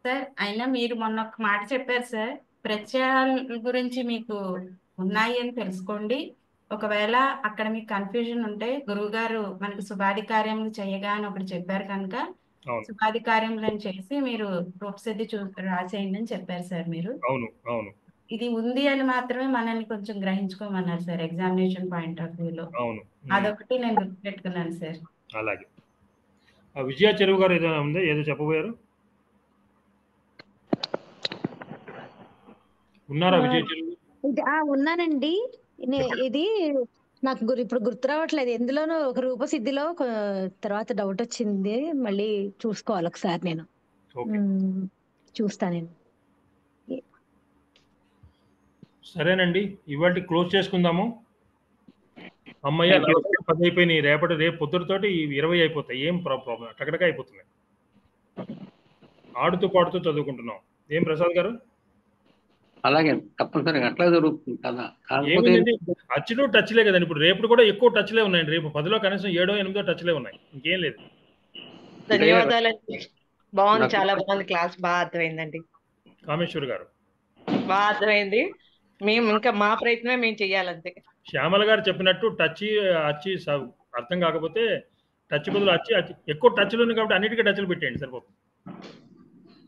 సార్, అయినా మీరు మొన్న ఒక మాట చెప్పారు సార్, ప్రత్యయాల గురించి మీకు ఉన్నాయి అని తెలుసుకోండి. ఒకవేళ అక్కడ మీకు కన్ఫ్యూజన్ ఉంటే గురువు గారు మనకు సుబాది కార్యములు చేయగా అని ఒకటి చెప్పారు కనుక సుబాది కార్యములను చేసి మీరు రూపసిద్ధి రాసేయండి అని చెప్పారు సార్ మీరు. అవును అవును, ఇది ఉంది అని మాత్రమే మనల్ని కొంచెం గ్రహించుకోమన్నారు సార్ ఎగ్జామినేషన్ పాయింట్ ఆఫ్ వ్యూలో. అవును, అదొకటి నేను గుర్తుపెట్టుకున్నాను సార్. అలాగే. విజయ చెరువు గారు ఏదైనా ఉందా, ఏదో చెప్పబోయారు? ఉన్నారా విజయ చెరువు? ఉన్నానండి. ఇది నాకు ఇప్పుడు గుర్తు రావట్లేదు, ఎందులోనో ఒక రూపసిద్ధిలో తర్వాత డౌట్ వచ్చింది, మళ్ళీ చూసుకోవాలి ఒకసారి. నేను చూస్తా. నేను సరేనండి, ఇవాళ క్లోజ్ చేసుకుందాము. అమ్మయ్య, 10 అయిపోయినాయి. రేపు పొద్దుటతోటి 20 అయిపోతాయి. ఏం ప్రాబ్లం, టకటక అయిపోతున్నాయి. ఆడుతూ పాడుతూ చదువుకుంటున్నాం. ఏం ప్రసాద్ గారు? అలాగే, తప్పనిసరిగా అట్లా జరుగుతుంది కదా. అచ్చులు టచ్లే కదండి. ఇప్పుడు రేపు కూడా ఎక్కువ టచ్లే ఉన్నాయండి. రేపు 10లో కనీసం 7, 8 టచ్లే ఉన్నాయి, ఇంకేం లేదు. ధన్యవాదాలండి, బాగుంది, చాలా బాగుంది క్లాస్, బాగా అర్థమైందండి. కామేశ్వర్ గారు? బాగా అర్థమైంది. మేము ఇంకా మా ప్రయత్నమే మేము చెయ్యాలంతే. శ్యామల గారు చెప్పినట్టు అచ్చి అర్థం కాకపోతే టచ్ బదులు అచ్చు ఎక్కువ టచ్లు ఉన్నాయి కాబట్టి అన్నిటికీ టచ్లు పెట్టేయండి సరిపోతుంది.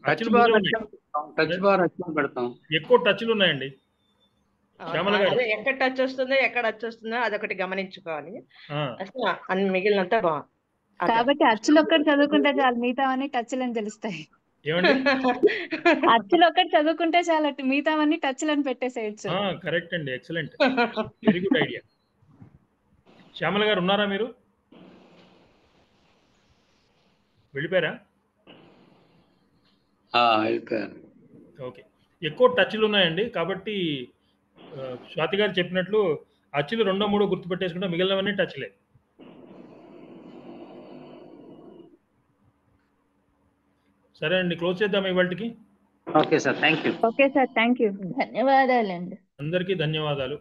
టచ్ బార్ పెడతాం. ఎక్కువ టచ్లు ఉన్నాయండి. శ్యామల గారు అదే ఎక్కడ టచ్ వస్తుందో ఎక్కడ టచ్ వస్తుందో అదొకటి గమనించుకోవాలి. అసలు అన్ని మిగిలినంతా బాగుంది. కాబట్టి అచ్చులు ఒక్కటి చదువుకుంటే చాలు, మిగతావన్నీ టచ్లని తెలుస్తాయి. అచ్చులు ఒక్కటి చదువుకుంటే చాలు, మిగతావన్నీ టచ్లని పెట్టేసేయచ్చు. కరెక్ట్ అండి, excellent, very good idea. Shyamala గారు ఉన్నారా మీరు? వెళ్ళిపోయారా? వెళ్ళిపోయారు. ఓకే, ఎక్కువ టచ్లు ఉన్నాయండి కాబట్టి స్వాతి గారు చెప్పినట్లు అచ్చులు 2, 3 గుర్తుపెట్టేసుకుంటే మిగిలినవన్నీ టచ్లే. సరే అండి, క్లోజ్ చేద్దాం ఇవాళకి. Okay sir, thank you. Okay sir, thank you. ధన్యవాదాలండి. అందరికీ ధన్యవాదాలు.